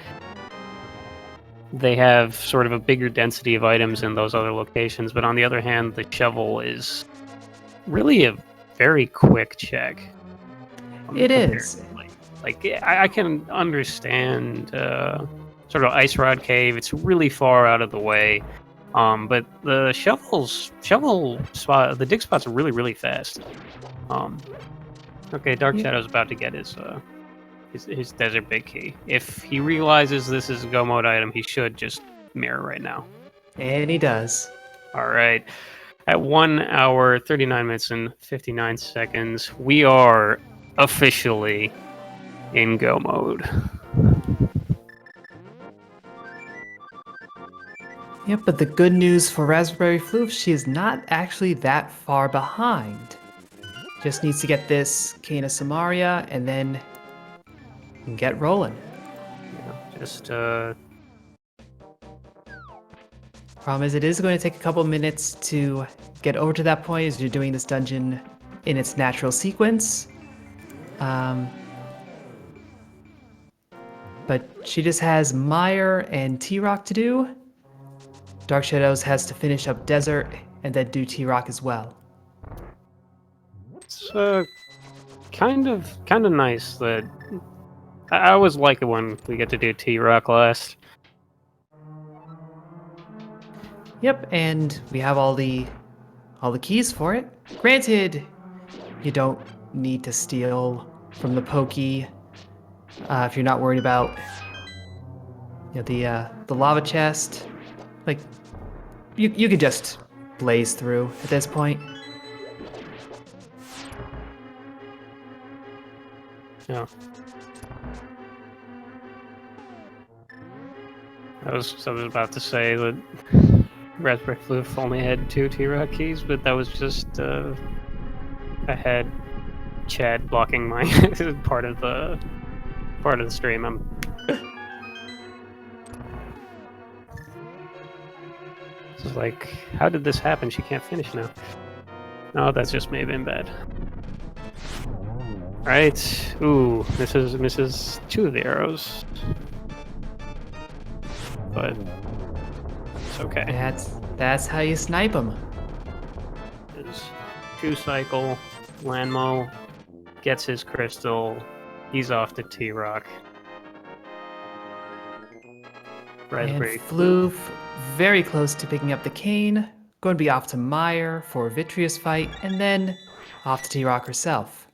they have sort of a bigger density of items in those other locations. But on the other hand, the shovel is really a very quick check. It is. Like I can understand sort of Ice Rod Cave. It's really far out of the way. But the shovel spot, the dig spots are really, really fast. Okay, Dark Shadow's about to get his Desert Big Key. If he realizes this is a Go Mode item, he should just mirror right now. And he does. All right. At 1 hour, 39 minutes, and 59 seconds, we are officially in Go Mode. Yep, but the good news for Raspberryfloof, she is not actually that far behind. Just needs to get this Kana Samaria and then get rolling. Yeah, just Problem is, it is going to take a couple minutes to get over to that point as you're doing this dungeon in its natural sequence. But she just has Mire and T-Rock to do. Dark Shadows has to finish up Desert and then do T-Rock as well. it's kind of nice that I always like it when we get to do T-Rock last. Yep, and we have all the keys for it. Granted, you don't need to steal from the pokey if you're not worried about the lava chest. Like you could just blaze through at this point. Yeah. I was about to say that Raspberryfloof only had 2 T-Rock keys, but that was just I had Chad blocking my part of the stream. This is like, how did this happen? She can't finish now. No, that's just may have been bad. Right. Ooh, misses 2 of the arrows. But it's okay. That's how you snipe them. His 2 cycle, Lanmo gets his crystal. He's off to T-Rock. Raspberry And Floof, very close to picking up the cane. Going to be off to Mire for a Vitreous fight, and then off to T-Rock herself.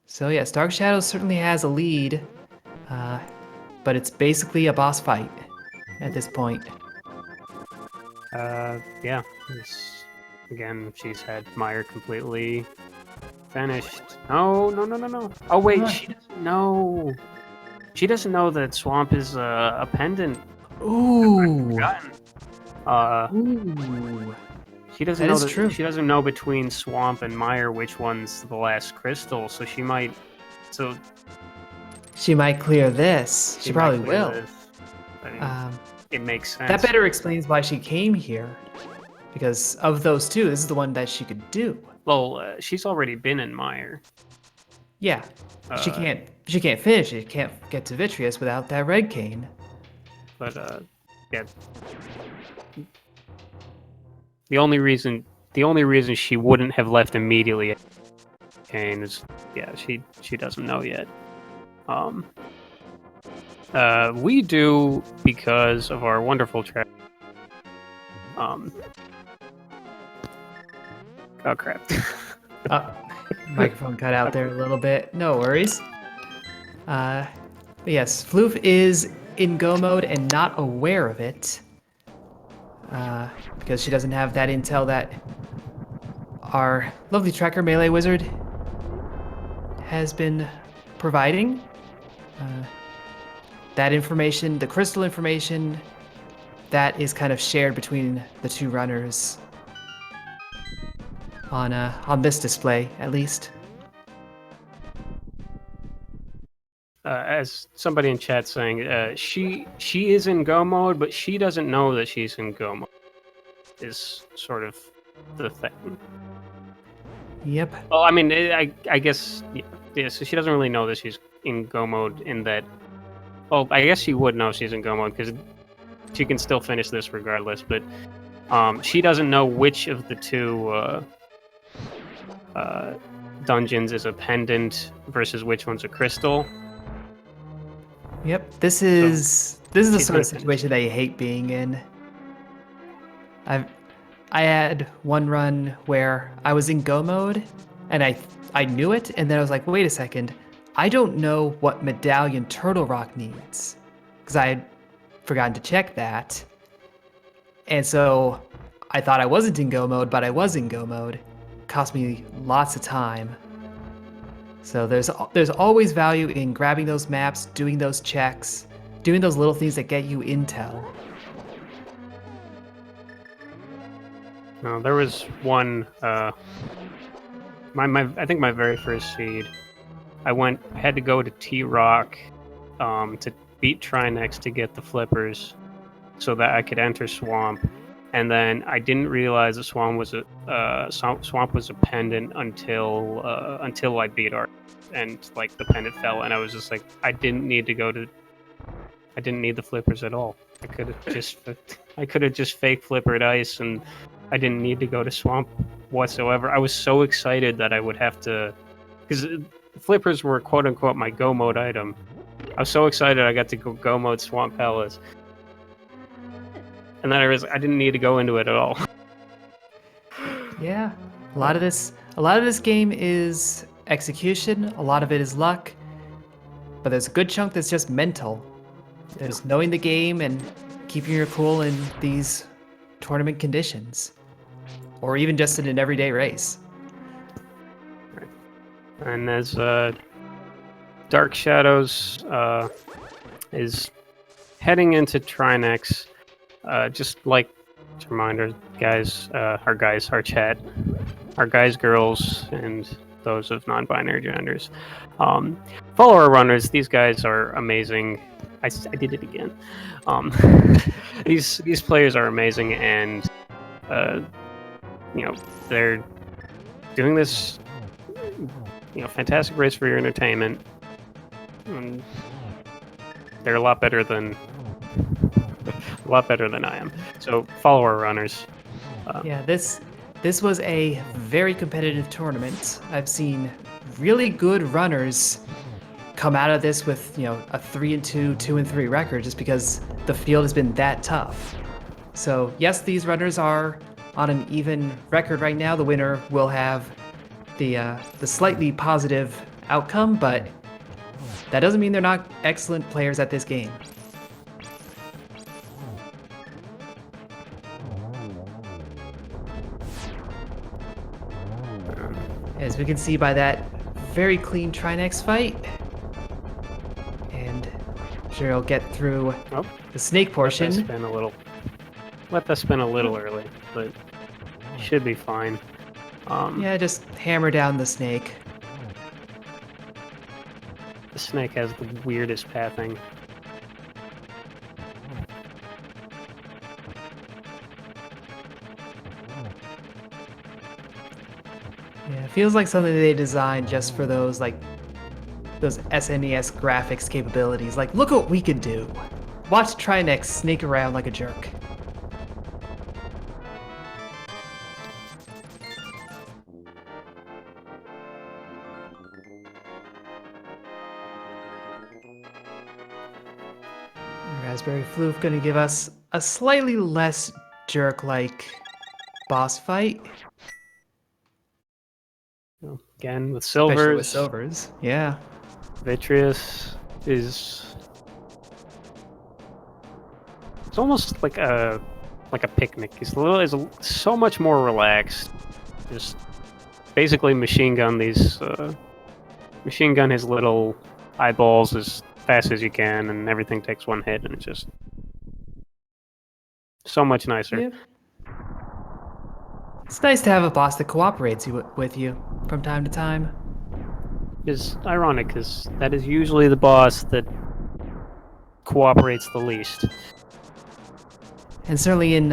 So yes, Dark Shadows certainly has a lead, but it's basically a boss fight at this point. Yeah. Again, she's had Mire completely finished. No. Oh wait, she doesn't know. She doesn't know that Swamp is a pendant. Ooh. Ooh. She doesn't know that. True. She doesn't know between Swamp and Mire which one's the last crystal. So she might. So she might clear this. She probably will. I mean, it makes sense. That better explains why she came here, because of those 2, this is the one that she could do. Well, she's already been in Mire. Yeah, she can't finish. She can't get to Vitreous without that red cane. But yeah. The only reason she wouldn't have left immediately cane is, yeah, she doesn't know yet. We do because of our wonderful track. Oh crap. Microphone cut out there a little bit. No worries. Yes, Floof is in Go mode and not aware of it. Because she doesn't have that intel that our lovely tracker melee wizard has been providing. That information, the crystal information, that is kind of shared between the 2 runners on this display, at least. As somebody in chat saying, she is in Go mode, but she doesn't know that she's in Go mode. Is sort of the thing. Yep. Well, I mean, I guess yeah. So she doesn't really know that she's in Go mode in that. Well, I guess she would know she's in Go mode because she can still finish this regardless. But she doesn't know which of the two dungeons is a pendant versus which one's a crystal. Yep, this is the she's sort of gonna situation that you hate being in. I had one run where I was in go mode, and I knew it, and then I was like, wait a second, I don't know what medallion Turtle Rock needs, because I had forgotten to check that, and so I thought I wasn't in go mode, but I was in go mode. Cost me lots of time. So there's always value in grabbing those maps, doing those checks, doing those little things that get you intel. No, there was one. I think my very first seed. I had to go to T Rock, to beat Trinex to get the flippers, so that I could enter Swamp. And then I didn't realize the Swamp was a pendant until I beat Art, and like the pendant fell, and I was just like, I didn't need the flippers at all. I could have just fake flippered ice, and I didn't need to go to Swamp whatsoever. I was so excited that I would have to, because flippers were quote unquote my go mode item. I was so excited I got to go mode Swamp Palace. And then I realized I didn't need to go into it at all. Yeah, a lot of this game is execution. A lot of it is luck, but there's a good chunk that's just mental. There's knowing the game and keeping your cool in these tournament conditions, or even just in an everyday race. Right. And as Dark Shadows is heading into Trinex. Just like, just a reminder, guys, our chat, our guys, girls, and those of non-binary genders. Follow our runners. These guys are amazing. I did it again. These players are amazing, and they're doing this, fantastic race for your entertainment. And they're a lot better than I am. So follow our runners. Yeah, this was a very competitive tournament. I've seen really good runners come out of this with, a 3-2, 2-3 record just because the field has been that tough. So yes, these runners are on an even record right now. The winner will have the slightly positive outcome, but that doesn't mean they're not excellent players at this game. As we can see by that very clean Trinex fight. And I'm sure he'll get through the snake portion. Let that spin a little early, but should be fine. Yeah, just hammer down the snake. The snake has the weirdest pathing. Yeah, it feels like something they designed just for those SNES graphics capabilities. Like, look what we can do. Watch Trinex snake around like a jerk. Raspberryfloof gonna give us a slightly less jerk-like boss fight. Again, with silvers. Especially with silvers, yeah. Vitreous is... It's almost like a picnic. He's so much more relaxed. Just basically machine gun his little eyeballs as fast as you can, and everything takes one hit, and it's just so much nicer. Yep. It's nice to have a boss that cooperates with you from time to time. It's ironic, because that is usually the boss that cooperates the least. And certainly in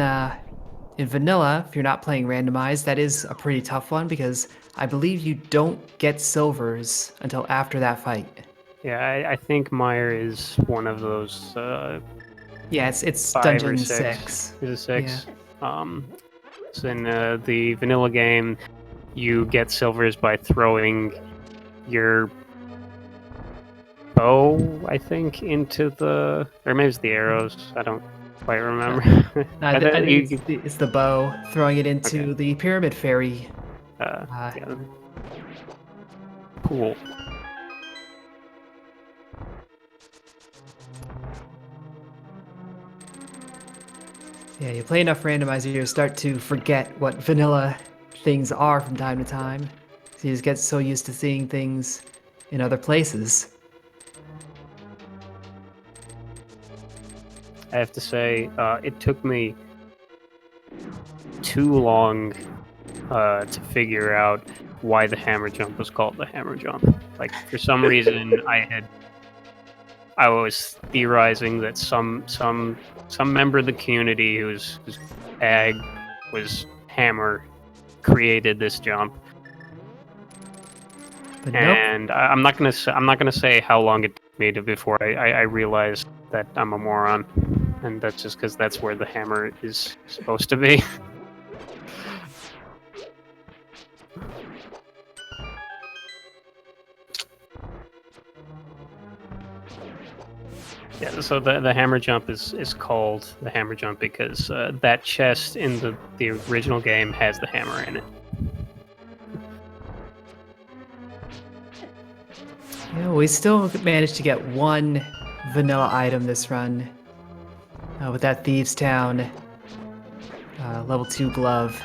vanilla, if you're not playing randomized, that is a pretty tough one because I believe you don't get silvers until after that fight. Yeah, I think Mire is one of those Yeah, it's 5 or dungeon 6. 6. Is it 6? Yeah. So in the vanilla game, you get silvers by throwing your bow, I think, into the... Or maybe it's the arrows. I don't quite remember. I think it's the bow, throwing it into Okay. the pyramid fairy. Yeah. Pool. Yeah, you play enough randomizer, you start to forget what vanilla things are from time to time. So you just get so used to seeing things in other places. I have to say, it took me too long to figure out why the hammer jump was called the hammer jump. Like, for some reason, I was theorizing that some member of the community whose tag was hammer created this jump. But nope. And I'm not gonna say how long it took me before I realized that I'm a moron, and that's just because that's where the hammer is supposed to be. Yeah, so the hammer jump is called the hammer jump because that chest in the original game has the hammer in it. Yeah, we still managed to get one vanilla item this run with that Thieves Town level 2 glove.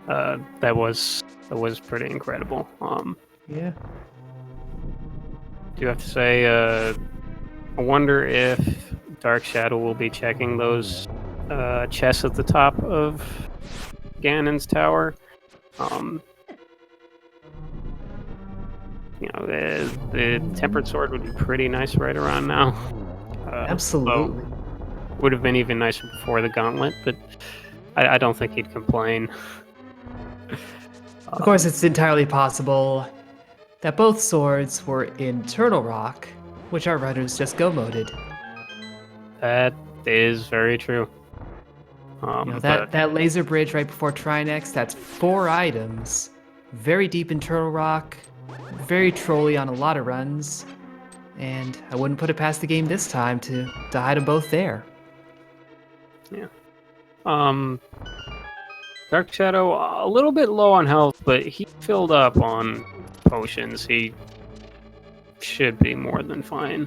That was pretty incredible. Yeah. Do you have to say, I wonder if Dark Shadow will be checking those chests at the top of Ganon's tower. The Tempered Sword would be pretty nice right around now. Absolutely. Would have been even nicer before the gauntlet, but I don't think he'd complain. Of course, it's entirely possible that both swords were in Turtle Rock, which our runners just go-moded. That is very true. That laser bridge right before Trinex, that's 4 items. Very deep in Turtle Rock, very trolly on a lot of runs, and I wouldn't put it past the game this time to hide them both there. Yeah. Dark Shadow, a little bit low on health, but he filled up on potions. He should be more than fine.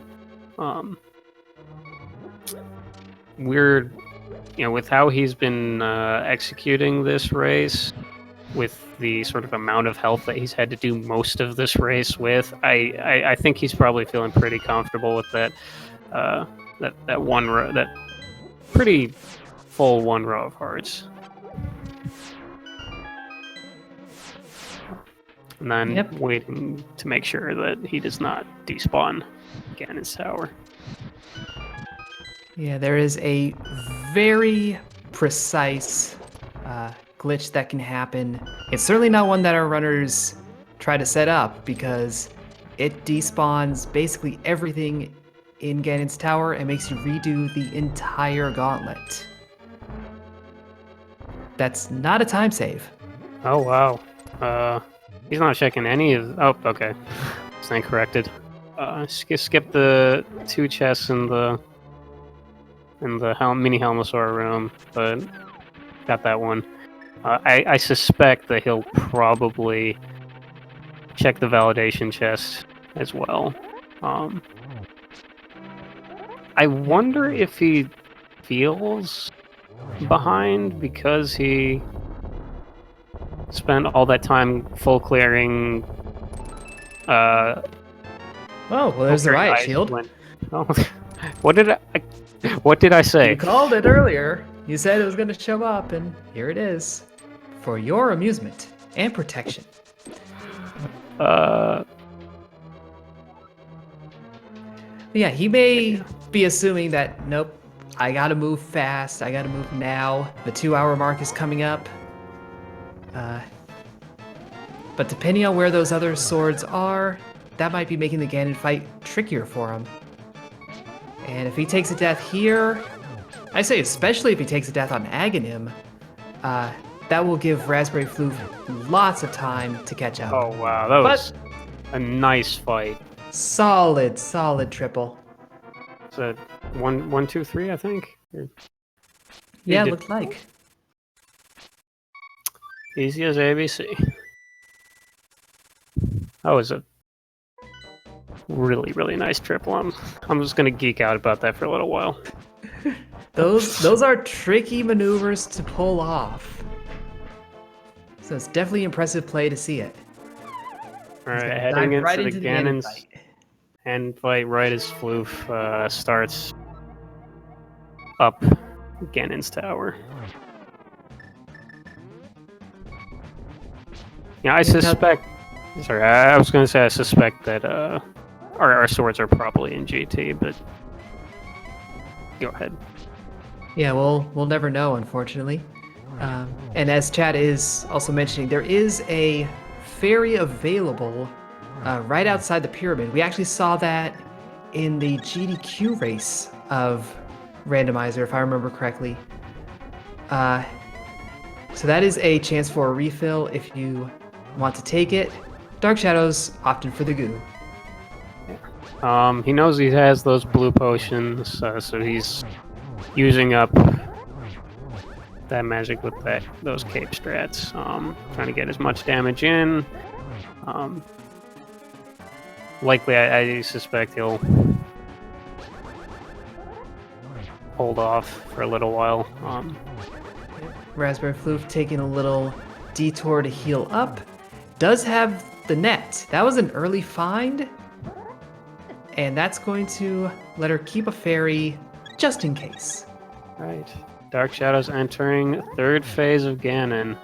Weird, with how he's been executing this race, with the sort of amount of health that he's had to do most of this race with, I think he's probably feeling pretty comfortable with that that one row, that pretty full one row of hearts. And then waiting to make sure that he does not despawn Ganon's tower. Yeah, there is a very precise glitch that can happen. It's certainly not one that our runners try to set up because it despawns basically everything in Ganon's tower and makes you redo the entire gauntlet. That's not a time save. Oh, wow. He's not checking any of... Oh, okay. Stand corrected. Skip the 2 chests in the mini Helmosaur room, but got that one. I suspect that he'll probably check the validation chest as well. I wonder if he feels behind because he spent all that time full clearing. Oh, well, there's the riot shield. Oh, what did I say? You called it earlier. You said it was going to show up, and here it is. For your amusement and protection. Yeah, he may be assuming that, nope, I gotta move fast, I gotta move now. The 2-hour mark is coming up. But depending on where those other swords are, that might be making the Ganon fight trickier for him. And if he takes a death here, I say especially if he takes a death on Aghanim, that will give Raspberryfloof lots of time to catch up. Oh wow, that was a nice fight. Solid triple. Is that 1, 2, 3? I think. Yeah, looked like. Easy as ABC. That was a really nice triple. I'm just gonna geek out about that for a little while. Those are tricky maneuvers to pull off. So it's definitely impressive play to see it. All right, heading into right the into the Ganon's fight. end fight right as Floof starts up Ganon's tower. Yeah, I suspect. Sorry, I was going to say I suspect that our swords are probably in GT, but go ahead. Yeah, we'll never know, unfortunately. And as Chad is also mentioning, there is a ferry available right outside the pyramid. We actually saw that in the GDQ race of Randomizer, if I remember correctly. So that is a chance for a refill if you want to take it. Dark Shadows opted for the goo. He knows he has those blue potions, so he's using up that magic with those cape strats. Trying to get as much damage in. Likely, I suspect he'll hold off for a little while. Raspberryfloof taking a little detour to heal up. Does have the net. That was an early find. And that's going to let her keep a fairy just in case. Right. Dark Shadows entering third phase of Ganon.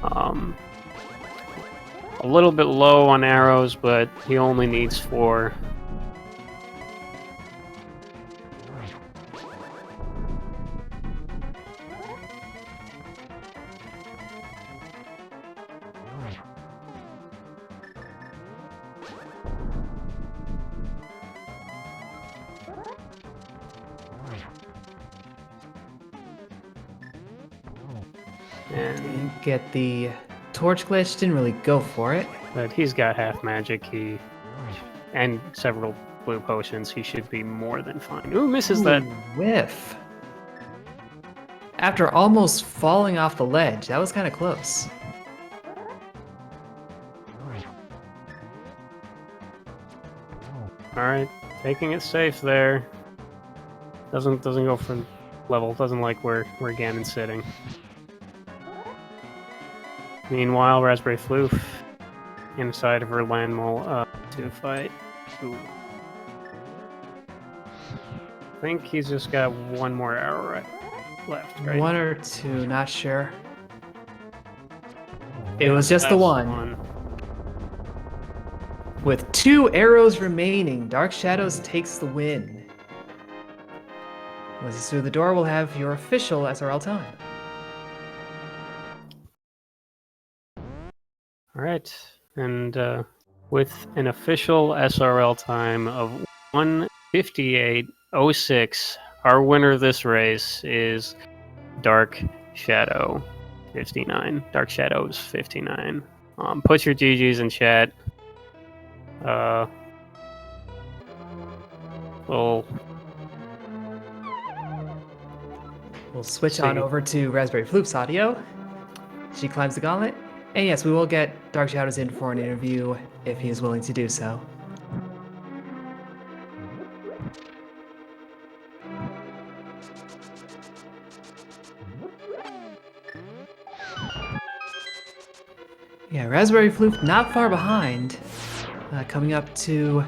A little bit low on arrows, but he only needs 4. And get the torch glitch, didn't really go for it. But he's got half magic, and several blue potions. He should be more than fine. Ooh, misses that. Whiff. After almost falling off the ledge, that was kind of close. Alright, taking it safe there. Doesn't go for level, doesn't like where Ganon's sitting. Meanwhile, Raspberryfloof inside of her land mole to fight. Ooh. I think he's just got one more arrow left, right? 1 or 2, not sure. It was just the one. With 2 arrows remaining, Dark Shadows takes the win. Once he's through the door, we'll have your official SRL time. Alright, and with an official SRL time of 1:58:06, our winner of this race is Dark Shadow 59. Dark Shadows 59. Put your GGs in chat. We'll switch on over to Raspberryfloof's audio. She climbs the gauntlet. And yes, we will get Dark Shadows in for an interview if he is willing to do so. Yeah, Raspberryfloof not far behind. Coming up to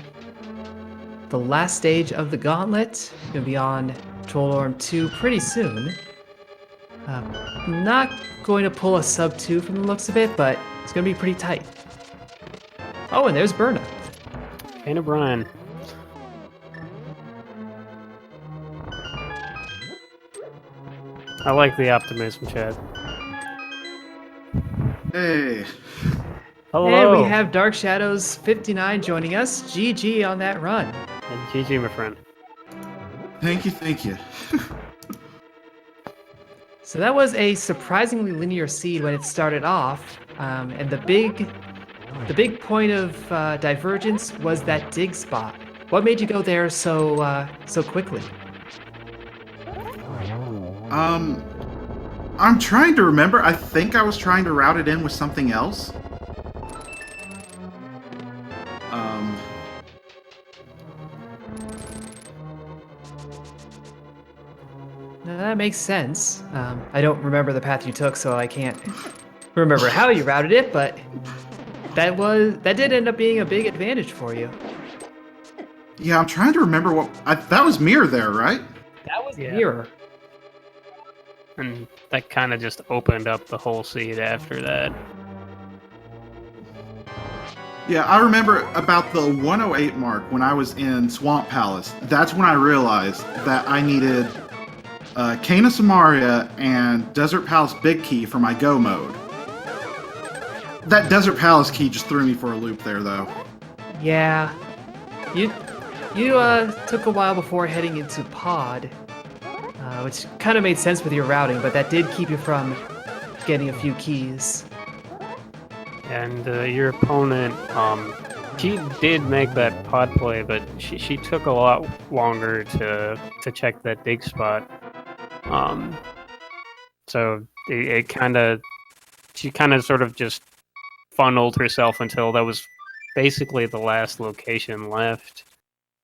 the last stage of the gauntlet. Gonna be on Trollorm 2 pretty soon. Not going to pull a sub 2 from the looks of it, but it's going to be pretty tight. Oh, and there's Berna. Kane O'Brien. I like the optimism, Chad. Hey. Hello. And we have Dark Shadows 59 joining us. GG on that run. And GG, my friend. Thank you, thank you. So that was a surprisingly linear seed when it started off, and the big point of divergence was that dig spot. What made you go there so quickly? I'm trying to remember. I think I was trying to route it in with something else. Now, that makes sense. I don't remember the path you took, so I can't remember how you routed it, but that did end up being a big advantage for you. Yeah, I'm trying to remember that was Mire there, right? That was Yeah. Mire. And that kind of just opened up the whole seed after that. Yeah, I remember about the 108 mark when I was in Swamp Palace. That's when I realized that I needed Cane of Samaria and Desert Palace Big Key for my go mode. That Desert Palace key just threw me for a loop there, though. Yeah. You took a while before heading into Pod, which kind of made sense with your routing, but that did keep you from getting a few keys. And your opponent, she did make that pod play, but she took a lot longer to check that dig spot. So it kind of, she kind of sort of just funneled herself until that was basically the last location left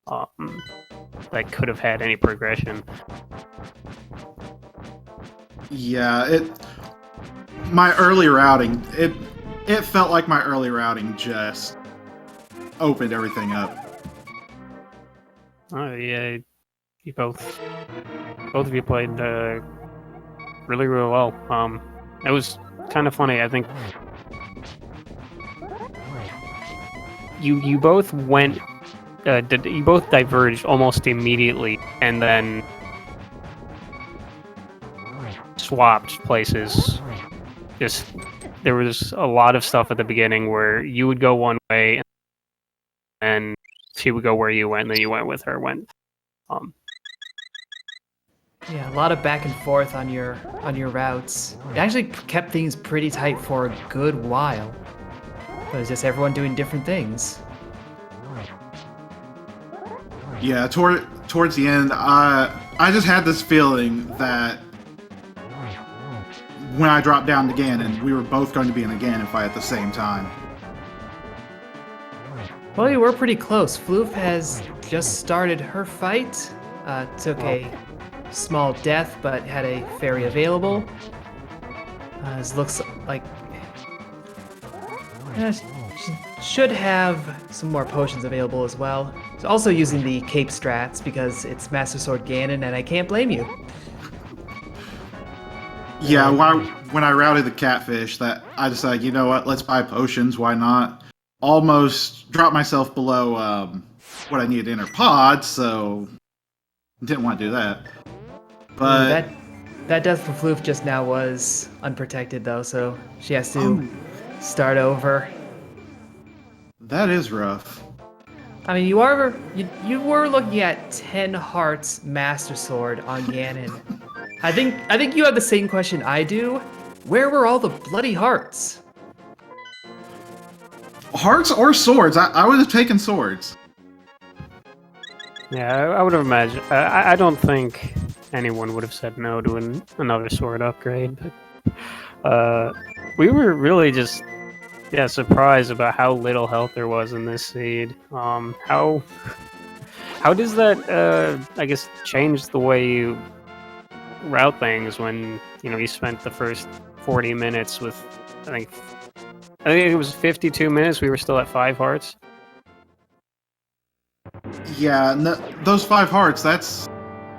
that could have had any progression. Yeah, my early routing, it felt like my early routing just opened everything up. Oh yeah, you both of you played really well. It was kind of funny. I think you both went, you both diverged almost immediately, and then swapped places. Just there was a lot of stuff at the beginning where you would go one way, and she would go where you went, and then you went with her. Yeah, a lot of back and forth on your routes. It actually kept things pretty tight for a good while. But it's just everyone doing different things. Yeah, towards the end, I just had this feeling that when I dropped down to Ganon, we were both going to be in a Ganon fight at the same time. Well, you were pretty close. Floof has just started her fight. Took a small death, but had a fairy available. This looks like she should have some more potions available as well. She's also using the cape strats because it's Master Sword Ganon, and I can't blame you. Yeah, when I routed the catfish, that I decided, you know what, let's buy potions, why not? Almost dropped myself below what I needed in her pod, so didn't want to do that. But that death for Floof just now was unprotected though, so she has to start over. That is rough. I mean, you were looking at 10 hearts Master Sword on Ganon. I think you have the same question I do. Where were all the bloody hearts? Hearts or swords? I would have taken swords. Yeah, I would have imagined. I don't think anyone would have said no to another sword upgrade. But we were really just surprised about how little health there was in this seed. How does that I guess change the way you route things when you spent the first 40 minutes with I think it was 52 minutes we were still at 5 hearts. Yeah, those 5 hearts, that's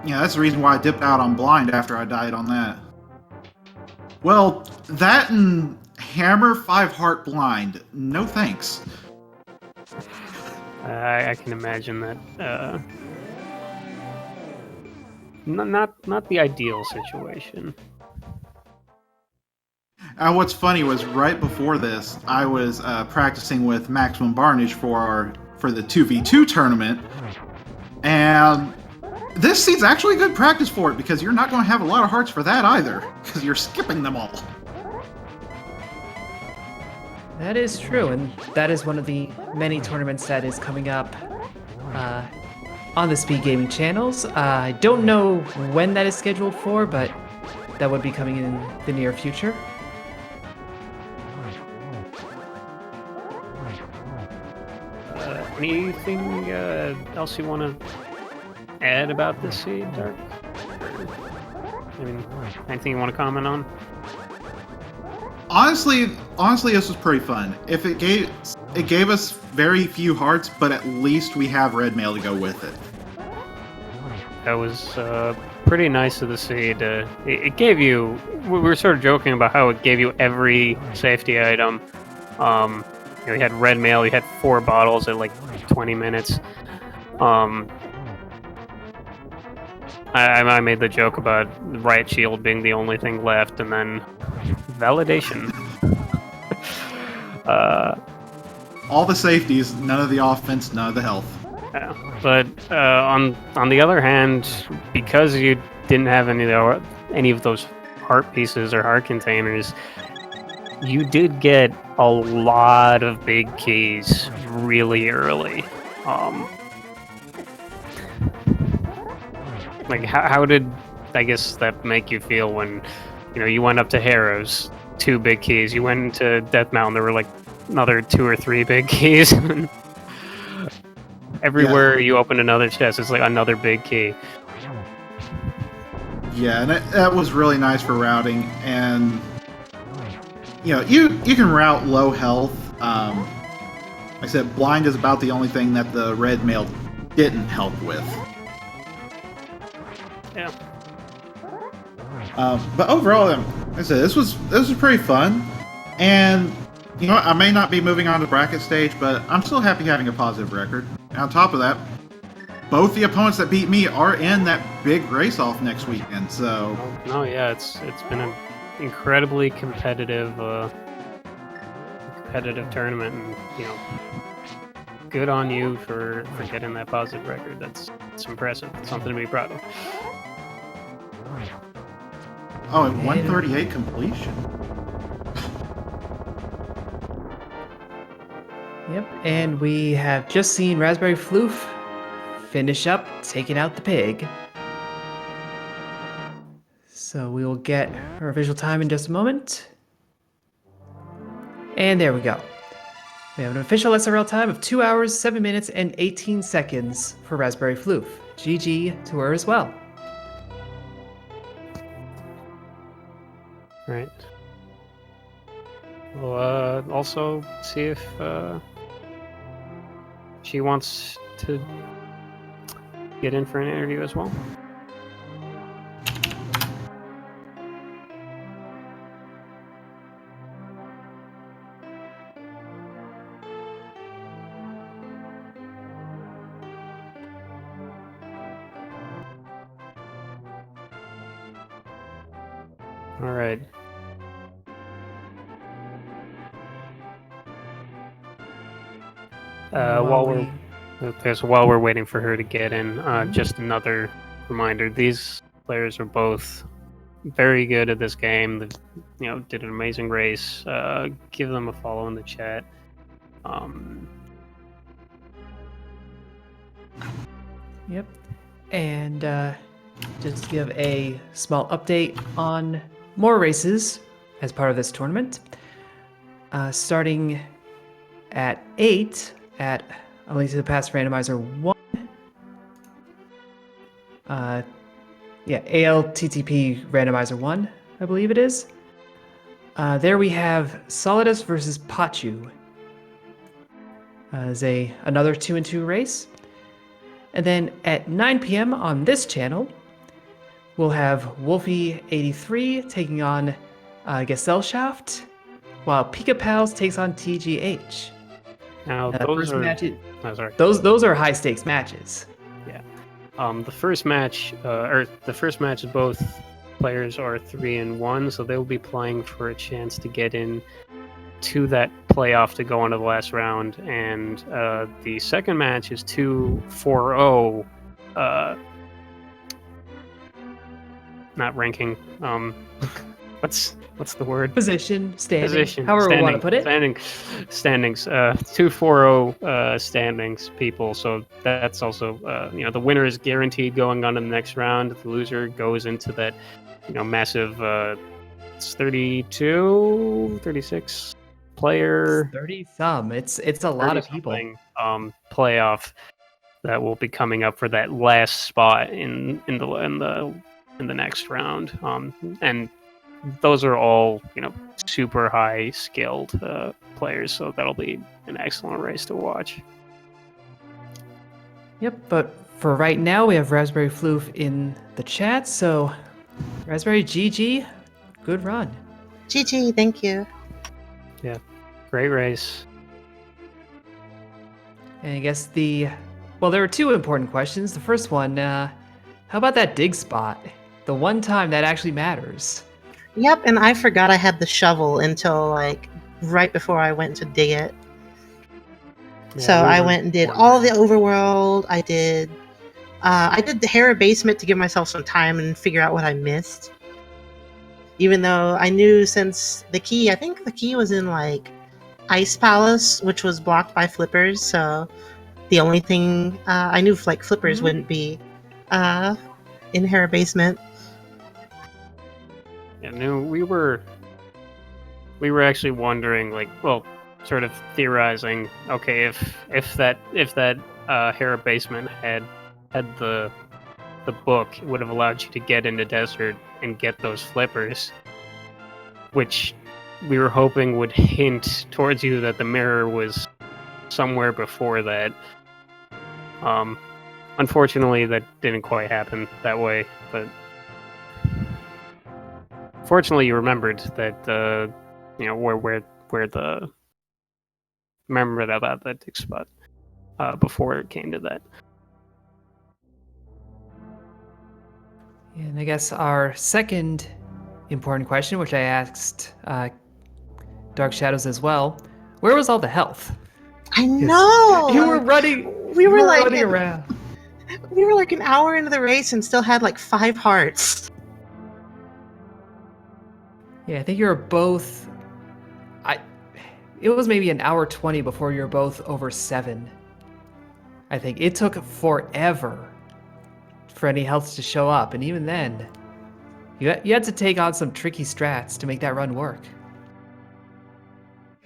the reason why I dipped out on blind after I died on that. Well, that and hammer 5 heart blind, no thanks. I can imagine that not the ideal situation. And what's funny was right before this, I was practicing with Maximum Barnage for the 2v2 tournament, and this seed's actually good practice for it, because you're not going to have a lot of hearts for that either, because you're skipping them all. That is true, and that is one of the many tournaments that is coming up on the Speed Gaming channels. I don't know when that is scheduled for, but that would be coming in the near future. Anything else you want to add about this seed, Dark? I mean, anything you want to comment on? Honestly, this was pretty fun. If it gave us very few hearts, but at least we have red mail to go with it. That was pretty nice of the seed. It gave you. We were sort of joking about how it gave you every safety item. You had red mail. You had 4 bottles at like 20 minutes. I made the joke about Riot Shield being the only thing left, and then validation. All the safeties, none of the offense, none of the health. Yeah. But on the other hand, because you didn't have any of those heart pieces or heart containers, you did get a lot of big keys really early. Like, how did, I guess, that make you feel when, you went up to Harrow's, 2 big keys. You went into Death Mountain, there were like another 2 or 3 big keys. Everywhere you open another chest, it's like another big key. Yeah, and that was really nice for routing, and you can route low health. Like I said, blind is about the only thing that the red mail didn't help with. Yeah. But overall, like I said, this was pretty fun, and I may not be moving on to bracket stage, but I'm still happy having a positive record. And on top of that, both the opponents that beat me are in that big race-off next weekend. So. No, yeah, it's been an incredibly competitive tournament, and good on you for getting that positive record. It's impressive. It's something to be proud of. Oh, and 138 completion. Yep, and we have just seen Raspberryfloof finish up taking out the pig. So we will get her official time in just a moment. And there we go. We have an official SRL time of 2 hours, 7 minutes, and 18 seconds for Raspberryfloof. GG to her as well. Right. We'll also see if she wants to get in for an interview as well. All right. While we're waiting for her to get in, just another reminder: these players are both very good at this game. They, did an amazing race. Give them a follow in the chat. Yep. And just to give a small update on more races as part of this tournament. Starting at 8 at A Link to the Past Randomizer 1. ALTTP Randomizer 1, I believe it is. There we have Solidus versus Pachu as another 2-2 race. And then at 9 p.m. on this channel, we'll have Wolfie83 taking on Gesellschaft, while Pika Pals takes on TGH. Now, those are high stakes matches. Yeah. The first match, both players are 3-1, so they'll be playing for a chance to get in to that playoff to go into the last round. And the second match is 2-4-0 not ranking. What's the word? Position, standing, Position, however we want to standing, put it. standings. 240 standings, people. So that's also the winner is guaranteed going on to the next round. The loser goes into that massive. It's 32, 36 player. 30 some. It's a lot of 30 people. Playoff that will be coming up for that last spot in the next round. And those are all super high skilled players, so that'll be an excellent race to watch. Yep, but for right now we have Raspberryfloof in the chat, so Raspberry GG, good run. GG, thank you. Yeah, great race. And I guess there were two important questions. The first one, how about that dig spot? The one time that actually matters. Yep, and I forgot I had the shovel until like right before I went to dig it. Yeah, So I went and did all the overworld. I did the Hera basement to give myself some time and figure out what I missed. Even though I knew since I think the key was in like Ice Palace, which was blocked by flippers. So the only thing I knew like flippers wouldn't be in Hera basement. Yeah, no, we were actually wondering, like, well, sort of theorizing. Okay, if that Hera basement had the book, it would have allowed you to get into desert and get those flippers, which we were hoping would hint towards you that the mirror was somewhere before that. Unfortunately, that didn't quite happen that way, but fortunately, you remembered that where the remembered about that dig spot before it came to that. And I guess our second important question, which I asked Dark Shadows as well, where was all the health? I know! You were running. We were like running around. We were like an hour into the race and still had like 5 hearts. Yeah, I think you were both. It was maybe an hour 20 before you were both over 7. I think it took forever for any health to show up, and even then, you had to take on some tricky strats to make that run work.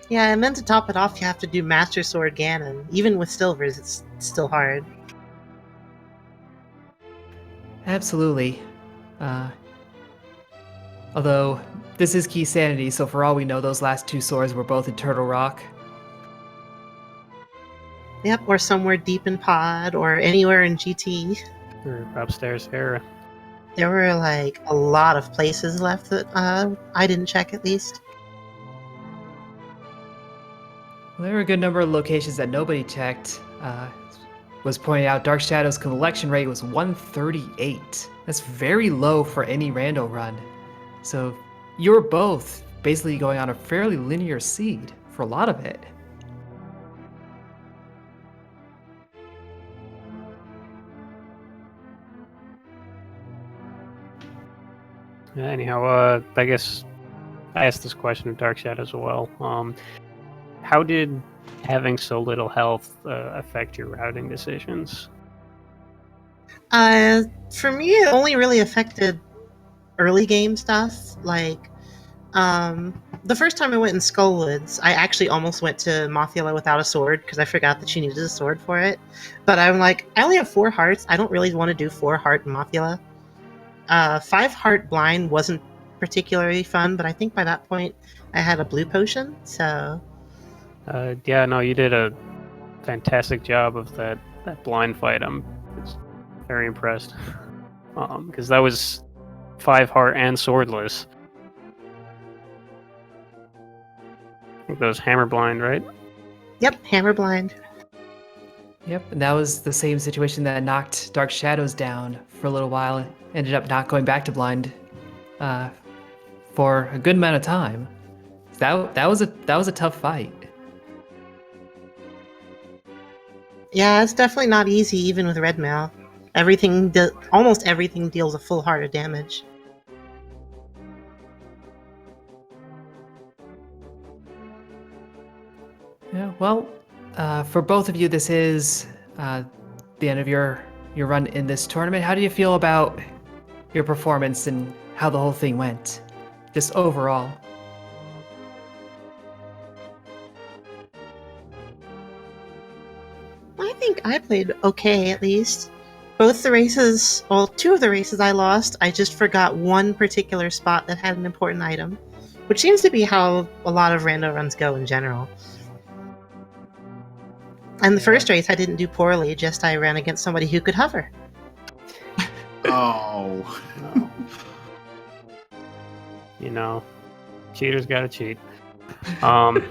Yeah, and then to top it off, you have to do Master Sword Ganon. Even with silvers, it's still hard. Absolutely. Although, this is Keysanity, so for all we know, those last 2 swords were both in Turtle Rock. Yep, or somewhere deep in Pod, or anywhere in GT. Or upstairs Hera. There were like a lot of places left that I didn't check at least. Well, there were a good number of locations that nobody checked. Was pointed out Dark Shadows' collection rate was 138. That's very low for any rando run. So you're both basically going on a fairly linear seed for a lot of it. Yeah, anyhow, I guess I asked this question of Dark Shadows as well. How did having so little health affect your routing decisions? For me, it only really affected early game stuff. Like, the first time I went in Skullwoods, I actually almost went to Mothula without a sword because I forgot that she needed a sword for it. But I'm like, I only have 4 hearts. I don't really want to do 4 heart Mothula. 5 heart blind wasn't particularly fun, but I think by that point I had a blue potion, so... Yeah, no, you did a fantastic job of that blind fight. I'm very impressed. Because that was 5 heart and swordless. I think that was hammer blind, right? Yep, hammer blind. Yep, and that was the same situation that knocked Dark Shadows down for a little while. Ended up not going back to blind for a good amount of time. That was a tough fight. Yeah, it's definitely not easy, even with red mail. Almost everything deals a full heart of damage. Yeah, well, for both of you, this is the end of your run in this tournament. How do you feel about your performance and how the whole thing went, just overall? I think I played okay, at least. Both the races, well, two of the races I lost, I just forgot one particular spot that had an important item, which seems to be how a lot of rando runs go in general. And the first race, I didn't do poorly, just I ran against somebody who could hover. Oh. No. You know, cheaters gotta cheat. I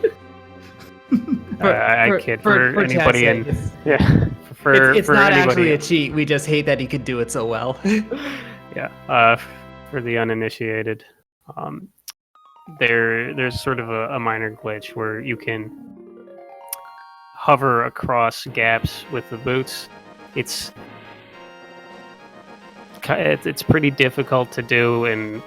kid for anybody Chad's in. sake, it's- Yeah, for it's for not anybody. actually a cheat. We just hate that he could do it so well. Yeah, for the uninitiated, there's sort of a minor glitch where you can hover across gaps with the boots. It's pretty difficult to do and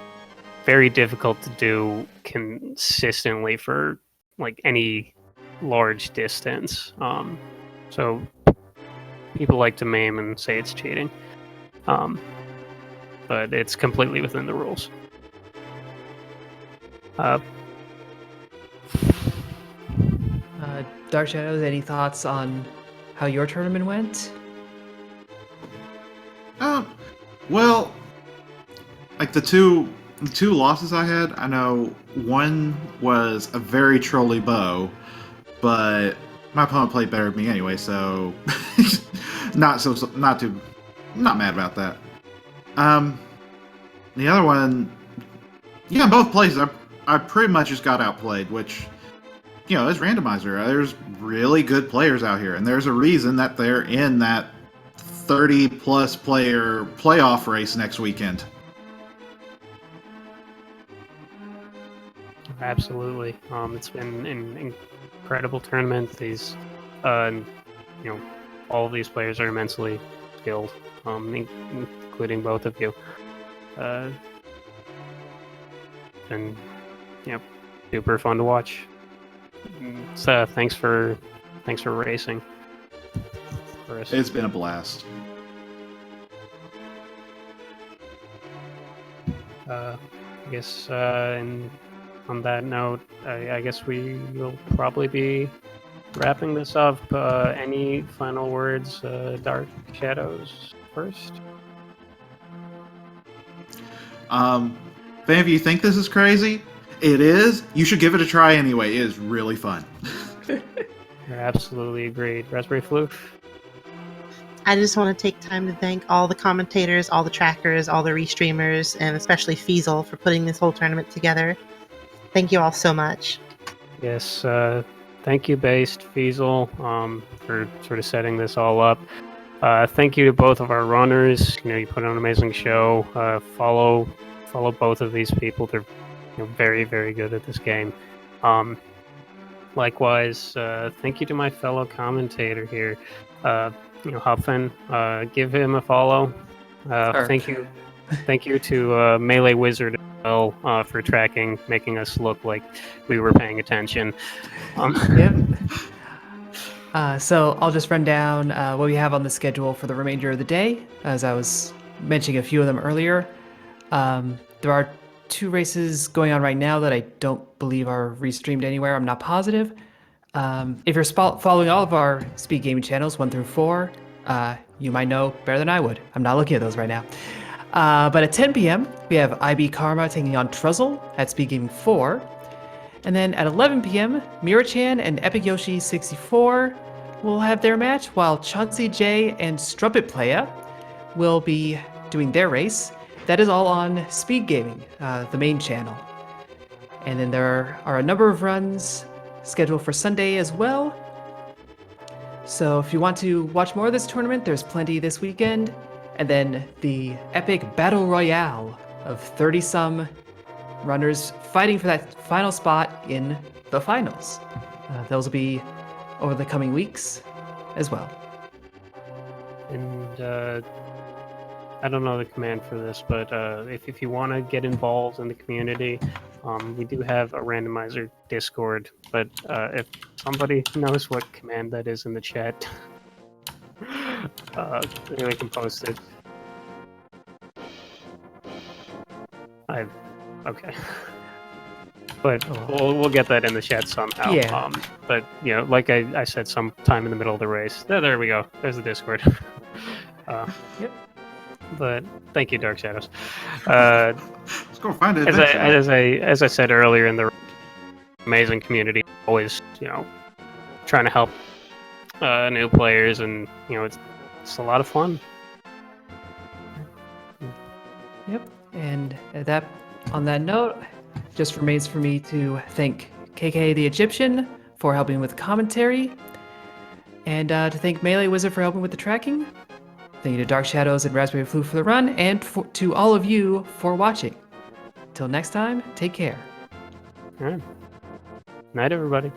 very difficult to do consistently for like any large distance. So people like to meme and say it's cheating. But it's completely within the rules. Dark Shadows, any thoughts on how your tournament went? Well, like the two losses I had, I know one was a very trolly bow, but my opponent played better than me anyway, so not mad about that. The other one, yeah, both places I pretty much just got outplayed, which, you know, is Randomizer. There's really good players out here, and there's a reason that they're in that 30-plus player playoff race next weekend. Absolutely. It's been an incredible tournament. These, you know, all of these players are immensely skilled, including both of you. And you know, super fun to watch. So thanks for racing. For us. It's been a blast. I guess, and on that note, I guess we will probably be wrapping this up. Any final words, Dark Shadows first? If any of you think this is crazy, it is. You should give it a try anyway. It is really fun. Absolutely agreed. Raspberryfloof? I just want to take time to thank all the commentators, all the trackers, all the restreamers, and especially Feasel for putting this whole tournament together. Thank you all so much. Yes, thank you, Based Feasel, for sort of setting this all up. Thank you to both of our runners. You know, you put on an amazing show. Follow both of these people. They're very, very good at this game. Likewise, thank you to my fellow commentator here, Huffin. Give him a follow. Sure. Thank you to Melee Wizard as well for tracking, making us look like we were paying attention. Yep. So I'll just run down what we have on the schedule for the remainder of the day, as I was mentioning a few of them earlier. There are 2 races going on right now that I don't believe are restreamed anywhere. I'm not positive. If you're following all of our speed gaming channels 1 through 4, you might know better than I would. I'm not looking at those right now. But at 10 p.m., we have IB Karma taking on Truzzle at Speed Gaming 4. And then at 11 p.m., Mire-chan and Epic Yoshi 64 will have their match, while Chauncey J and Strumpet Playa will be doing their race. That is all on Speed Gaming, the main channel. And then there are a number of runs scheduled for Sunday as well. So if you want to watch more of this tournament, there's plenty this weekend. And then the epic battle royale of 30-some runners fighting for that final spot in the finals. Those will be over the coming weeks as well. And I don't know the command for this, but if you want to get involved in the community, We do have a randomizer Discord, but if somebody knows what command that is in the chat, they can post it. Okay. But we'll get that in the chat somehow. Yeah. But you know, like I said, sometime in the middle of the race. There we go. There's the Discord. Yep. But thank you, Dark Shadows. Let's go find it. As I said earlier, in the amazing community, always trying to help new players, and it's a lot of fun. Yep. And on that note, just remains for me to thank KK the Egyptian for helping with commentary, and to thank Melee Wizard for helping with the tracking. Thank you to Dark Shadows and Raspberryfloof for the run, and to all of you for watching. Till next time, take care. All right. Night, everybody.